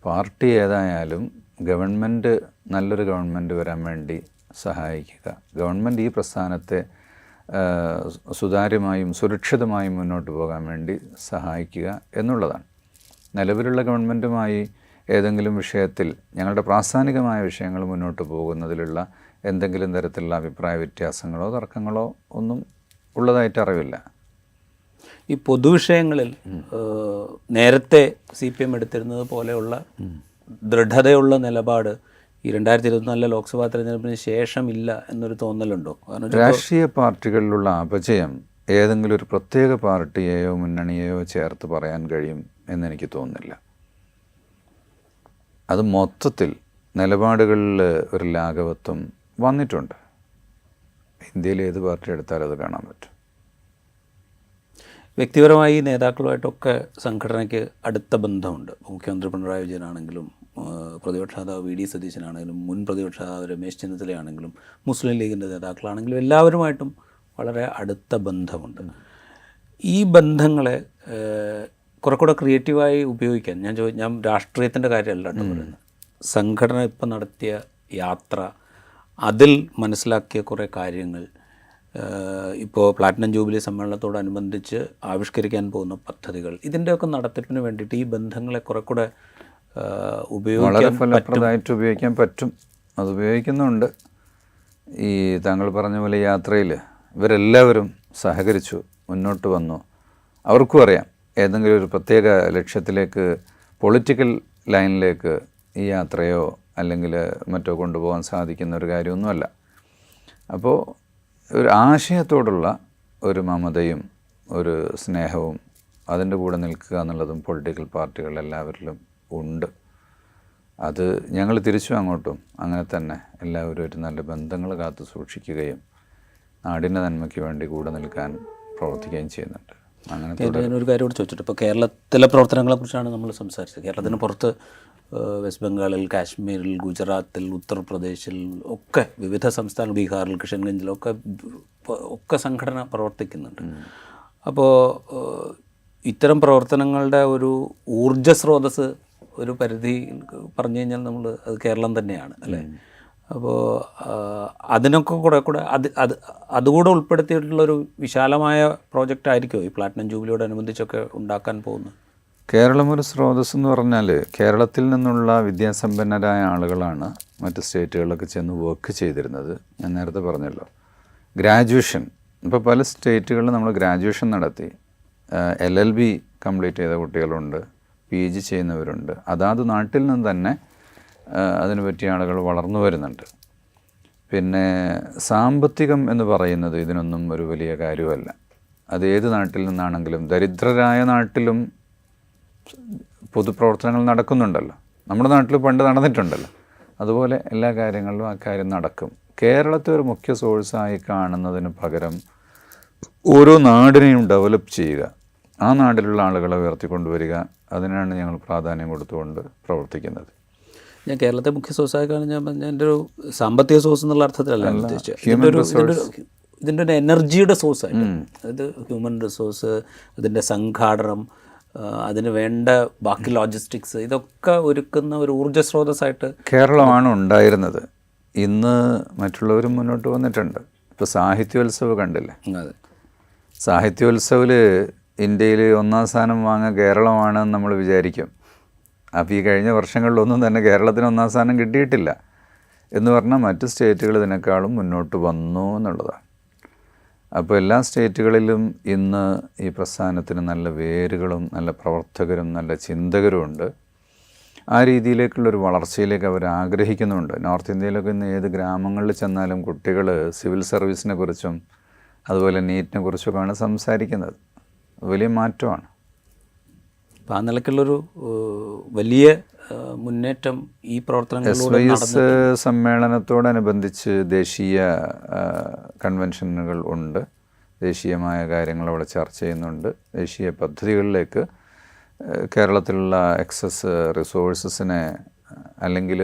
പാർട്ടി ഏതായാലും ഗവൺമെൻറ് നല്ലൊരു ഗവൺമെൻറ് വരാൻ വേണ്ടി സഹായിക്കുക, ഗവൺമെൻറ് ഈ പ്രസ്ഥാനത്തെ സുതാര്യമായും സുരക്ഷിതമായും മുന്നോട്ട് പോകാൻ വേണ്ടി സഹായിക്കുക എന്നുള്ളതാണ്. നിലവിലുള്ള ഗവൺമെൻറ്റുമായി ഏതെങ്കിലും വിഷയത്തിൽ ഞങ്ങളുടെ പ്രാസ്ഥാനികമായ വിഷയങ്ങൾ മുന്നോട്ട് പോകുന്നതിലുള്ള എന്തെങ്കിലും തരത്തിലുള്ള അഭിപ്രായ വ്യത്യാസങ്ങളോ തർക്കങ്ങളോ ഒന്നും ഉള്ളതായിട്ട് അറിവില്ല. ഈ പൊതുവിഷയങ്ങളിൽ നേരത്തെ CPM എടുത്തിരുന്നത് പോലെയുള്ള ദൃഢതയുള്ള നിലപാട് ഈ 2024 ലോക്സഭാ തെരഞ്ഞെടുപ്പിന് ശേഷം ഇല്ല എന്നൊരു തോന്നലുണ്ടോ? രാഷ്ട്രീയ പാർട്ടികളിലുള്ള അപജയം ഏതെങ്കിലും ഒരു പ്രത്യേക പാർട്ടിയെയോ മുന്നണിയെയോ ചേർത്ത് പറയാൻ കഴിയും എന്നെനിക്ക് തോന്നുന്നില്ല. അത് മൊത്തത്തിൽ നിലപാടുകളിൽ ഒരു ലാഘവത്വം വന്നിട്ടുണ്ട്. ഇന്ത്യയിൽ ഏത് പാർട്ടി എടുത്താലും അത് കാണാൻ പറ്റും. വ്യക്തിപരമായി നേതാക്കളുമായിട്ടൊക്കെ സംഘടനയ്ക്ക് അടുത്ത ബന്ധമുണ്ട്. മുഖ്യമന്ത്രി പിണറായി വിജയനാണെങ്കിലും പ്രതിപക്ഷ നേതാവ് VD സതീശനാണെങ്കിലും മുൻ പ്രതിപക്ഷ നേതാവ് രമേശ് ചെന്നിത്തലയാണെങ്കിലും മുസ്ലിം ലീഗിൻ്റെ നേതാക്കളാണെങ്കിലും എല്ലാവരുമായിട്ടും വളരെ അടുത്ത ബന്ധമുണ്ട്. ഈ ബന്ധങ്ങളെ കുറെ കൂടെ ക്രിയേറ്റീവായി ഉപയോഗിക്കാൻ ഞാൻ രാഷ്ട്രീയത്തിൻ്റെ കാര്യമല്ല കേട്ടോ പറയുന്നത്. സംഘടന ഇപ്പം നടത്തിയ യാത്ര, അതിൽ മനസ്സിലാക്കിയ കുറേ കാര്യങ്ങൾ, ഇപ്പോൾ പ്ലാറ്റിനം ജൂബിലി സമ്മേളനത്തോടനുബന്ധിച്ച് ആവിഷ്കരിക്കാൻ പോകുന്ന പദ്ധതികൾ, ഇതിൻ്റെയൊക്കെ നടത്തിപ്പിന് വേണ്ടിയിട്ട് ഈ ബന്ധങ്ങളെ കുറെ കൂടെ വളരെ ഫലപ്രദമായിട്ട് ഉപയോഗിക്കാൻ പറ്റും. അത് ഉപയോഗിക്കുന്നുണ്ട്. ഈ താങ്കൾ പറഞ്ഞ പോലെ യാത്രയിൽ ഇവരെല്ലാവരും സഹകരിച്ചു, മുന്നോട്ട് വന്നു. അവർക്കും അറിയാം ഏതെങ്കിലും ഒരു പ്രത്യേക ലക്ഷ്യത്തിലേക്ക്, പൊളിറ്റിക്കൽ ലൈനിലേക്ക് ഈ യാത്രയോ അല്ലെങ്കിൽ മറ്റോ കൊണ്ടുപോകാൻ സാധിക്കുന്ന ഒരു കാര്യമൊന്നുമല്ല. അപ്പോൾ ഒരു ആശയത്തോടുള്ള ഒരു മമതയും ഒരു സ്നേഹവും അതിൻ്റെ കൂടെ നിൽക്കുക എന്നുള്ളതും പൊളിറ്റിക്കൽ പാർട്ടികൾ എല്ലാവരിലും ഉണ്ട്. അത് ഞങ്ങൾ തിരിച്ചും അങ്ങോട്ടും അങ്ങനെ തന്നെ എല്ലാവരും ഒരു നല്ല ബന്ധങ്ങൾ കാത്തു സൂക്ഷിക്കുകയും നാടിൻ്റെ നന്മയ്ക്ക് വേണ്ടി കൂടെ നിൽക്കാൻ പ്രവർത്തിക്കുകയും ചെയ്യുന്നുണ്ട്. അങ്ങനെ ഞാനൊരു കാര്യം കൂടി ചോദിച്ചിട്ട്, ഇപ്പോൾ കേരളത്തിലെ പ്രവർത്തനങ്ങളെക്കുറിച്ചാണ് നമ്മൾ സംസാരിച്ചത്. കേരളത്തിന് പുറത്ത് വെസ്റ്റ് ബംഗാളിൽ, കാശ്മീരിൽ, ഗുജറാത്തിൽ, ഉത്തർപ്രദേശിൽ ഒക്കെ വിവിധ സംസ്ഥാനങ്ങൾ, ബീഹാറിൽ, കിഷൻഗഞ്ചിലൊക്കെ സംഘടന പ്രവർത്തിക്കുന്നുണ്ട്. അപ്പോൾ ഇത്തരം പ്രവർത്തനങ്ങളുടെ ഒരു ഊർജ്ജ സ്രോതസ് ഒരു പരിധി പറഞ്ഞു കഴിഞ്ഞാൽ അത് കേരളം തന്നെയാണ് അല്ലേ? അപ്പോൾ അതിനൊക്കെ കൂടെ അതുകൂടെ ഉൾപ്പെടുത്തിയിട്ടുള്ളൊരു വിശാലമായ പ്രോജക്റ്റ് ആയിരിക്കുമോ ഈ പ്ലാറ്റിനം ജൂബിലിയോടനുബന്ധിച്ചൊക്കെ ഉണ്ടാക്കാൻ പോകുന്നത്? കേരളം ഒരു സ്രോതസ് എന്ന് പറഞ്ഞാൽ കേരളത്തിൽ നിന്നുള്ള വിദ്യാസമ്പന്നരായ ആളുകളാണ് മറ്റ് സ്റ്റേറ്റുകളിലൊക്കെ ചെന്ന് വർക്ക് ചെയ്തിരുന്നത്. ഞാൻ നേരത്തെ പറഞ്ഞല്ലോ, ഗ്രാജുവേഷൻ ഇപ്പോൾ പല സ്റ്റേറ്റുകളിലും നമ്മൾ ഗ്രാജുവേഷൻ നടത്തി LLB കംപ്ലീറ്റ് ചെയ്ത കുട്ടികളുണ്ട്, PG ചെയ്യുന്നവരുണ്ട്. അതാത് നാട്ടിൽ നിന്ന് തന്നെ അതിന് പറ്റിയ ആളുകൾ വളർന്നു വരുന്നുണ്ട്. പിന്നെ സാമ്പത്തികം എന്ന് പറയുന്നത് ഇതിനൊന്നും ഒരു വലിയ കാര്യമല്ല. അത് ഏത് നാട്ടിൽ നിന്നാണെങ്കിലും, ദരിദ്രരായ നാട്ടിലും പൊതുപ്രവർത്തനങ്ങൾ നടക്കുന്നുണ്ടല്ലോ. നമ്മുടെ നാട്ടിൽ പണ്ട് നടന്നിട്ടുണ്ടല്ലോ. അതുപോലെ എല്ലാ കാര്യങ്ങളിലും ആ കാര്യം നടക്കും. കേരളത്തെ ഒരു മുഖ്യ സോഴ്സായി കാണുന്നതിന് പകരം ഓരോ നാടിനെയും ഡെവലപ്പ് ചെയ്യുക, ആ നാട്ടിലുള്ള ആളുകളെ ഉയർത്തിക്കൊണ്ടുവരിക, അതിനാണ് ഞങ്ങൾ പ്രാധാന്യം കൊടുത്തുകൊണ്ട് പ്രവർത്തിക്കുന്നത്. ഞാൻ കേരളത്തെ മുഖ്യ സോഴ്സായിക്കാണ് ഞാൻ എൻ്റെ ഒരു സാമ്പത്തിക സോഴ്സ് എന്നുള്ള അർത്ഥത്തിലല്ല ഞാൻ ഉദ്ദേശിച്ചത്. ഇതിൻ്റെ ഒരു എനർജിയുടെ സോഴ്സായിട്ട്, അതായത് ഹ്യൂമൻ റിസോഴ്സ്, അതിൻ്റെ സംഘാടനം, അതിന് വേണ്ട ബാക്കി ലോജിസ്റ്റിക്സ്, ഇതൊക്കെ ഒരുക്കുന്ന ഒരു ഊർജ്ജ സ്രോതസ്സായിട്ട് കേരളമാണ് ഉണ്ടായിരുന്നത്. ഇന്ന് മറ്റുള്ളവരും മുന്നോട്ട് വന്നിട്ടുണ്ട്. ഇപ്പോൾ സാഹിത്യോത്സവം കണ്ടില്ലേ? അതെ, സാഹിത്യോത്സവിൽ ഇന്ത്യയിൽ 1ാം സ്ഥാനം വാങ്ങുക കേരളമാണെന്ന് നമ്മൾ വിചാരിക്കും. അപ്പോൾ ഈ കഴിഞ്ഞ വർഷങ്ങളിലൊന്നും തന്നെ കേരളത്തിന് 1ാം സ്ഥാനം കിട്ടിയിട്ടില്ല എന്ന് പറഞ്ഞാൽ മറ്റ് സ്റ്റേറ്റുകൾ ഇതിനേക്കാളും മുന്നോട്ട് വന്നു എന്നുള്ളതാണ്. അപ്പോൾ എല്ലാ സ്റ്റേറ്റുകളിലും ഇന്ന് ഈ പ്രസ്ഥാനത്തിന് നല്ല വേരുകളും നല്ല പ്രവർത്തകരും നല്ല ചിന്തകരും ഉണ്ട്. ആ രീതിയിലേക്കുള്ളൊരു വളർച്ചയിലേക്ക് അവർ ആഗ്രഹിക്കുന്നുണ്ട്. നോർത്ത് ഇന്ത്യയിലൊക്കെ ഇന്ന് ഏത് ഗ്രാമങ്ങളിൽ ചെന്നാലും കുട്ടികൾ സിവിൽ സർവീസിനെ കുറിച്ചും അതുപോലെ നീറ്റിനെ കുറിച്ചൊക്കെയാണ് സംസാരിക്കുന്നത്. വലിയ മാറ്റമാണ്. അപ്പോൾ ആ നിലയ്ക്കുള്ളൊരു വലിയ മുന്നേറ്റം ഈ പ്രവർത്തനങ്ങളിലൂടെ SYS സമ്മേളനത്തോടനുബന്ധിച്ച് ദേശീയ കൺവെൻഷനുകൾ ഉണ്ട്. ദേശീയമായ കാര്യങ്ങൾ അവിടെ ചർച്ച ചെയ്യുന്നുണ്ട്. ദേശീയ പദ്ധതികളിലേക്ക് കേരളത്തിലുള്ള എക്സസ് റിസോഴ്സസിനെ അല്ലെങ്കിൽ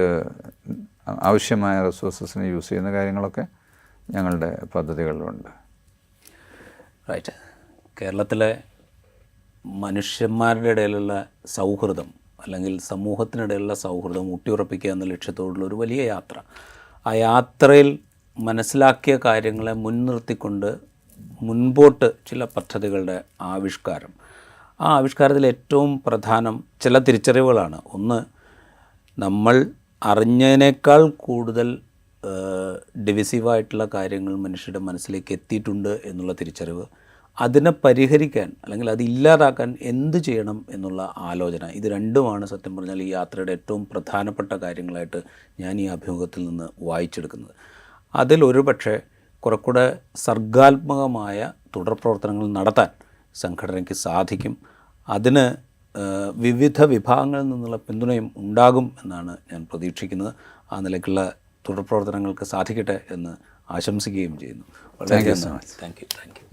ആവശ്യമായ റിസോഴ്സസിനെ യൂസ് ചെയ്യുന്ന കാര്യങ്ങളൊക്കെ ഞങ്ങളുടെ പദ്ധതികളിലുണ്ട്. റൈറ്റ്. കേരളത്തിലെ മനുഷ്യന്മാരുടെ ഇടയിലുള്ള സൗഹൃദം അല്ലെങ്കിൽ സമൂഹത്തിനിടയിലുള്ള സൗഹൃദം ഊട്ടിയുറപ്പിക്കുക എന്ന ലക്ഷ്യത്തോടുള്ള ഒരു വലിയ യാത്ര. ആ യാത്രയിൽ മനസ്സിലാക്കിയ കാര്യങ്ങളെ മുൻനിർത്തിക്കൊണ്ട് മുൻപോട്ട് ചില പദ്ധതികളുടെ ആവിഷ്കാരം. ആ ആവിഷ്കാരത്തിൽ ഏറ്റവും പ്രധാനം ചില തിരിച്ചറിവുകളാണ്. ഒന്ന്, നമ്മൾ അറിഞ്ഞതിനേക്കാൾ കൂടുതൽ ഡിവിസീവായിട്ടുള്ള കാര്യങ്ങൾ മനുഷ്യരുടെ മനസ്സിലേക്ക് എത്തിയിട്ടുണ്ട് എന്നുള്ള തിരിച്ചറിവ്. അതിനെ പരിഹരിക്കാൻ അല്ലെങ്കിൽ അത് ഇല്ലാതാക്കാൻ എന്ത് ചെയ്യണം എന്നുള്ള ആലോചന. ഇത് രണ്ടുമാണ് സത്യം പറഞ്ഞാൽ ഈ യാത്രയുടെ ഏറ്റവും പ്രധാനപ്പെട്ട കാര്യങ്ങളായിട്ട് ഞാൻ ഈ അഭിമുഖത്തിൽ നിന്ന് വായിച്ചെടുക്കുന്നത്. അതിലൊരു പക്ഷേ കുറെക്കൂടെ സർഗാത്മകമായ തുടർ പ്രവർത്തനങ്ങൾ നടത്താൻ സംഘടനയ്ക്ക് സാധിക്കും. അതിന് വിവിധ വിഭാഗങ്ങളിൽ നിന്നുള്ള പിന്തുണയും ഉണ്ടാകും എന്നാണ് ഞാൻ പ്രതീക്ഷിക്കുന്നത്. ആ നിലയ്ക്കുള്ള തുടർ പ്രവർത്തനങ്ങൾക്ക് സാധിക്കട്ടെ എന്ന് ആശംസിക്കുകയും ചെയ്യുന്നു. വളരെ താങ്ക് യു.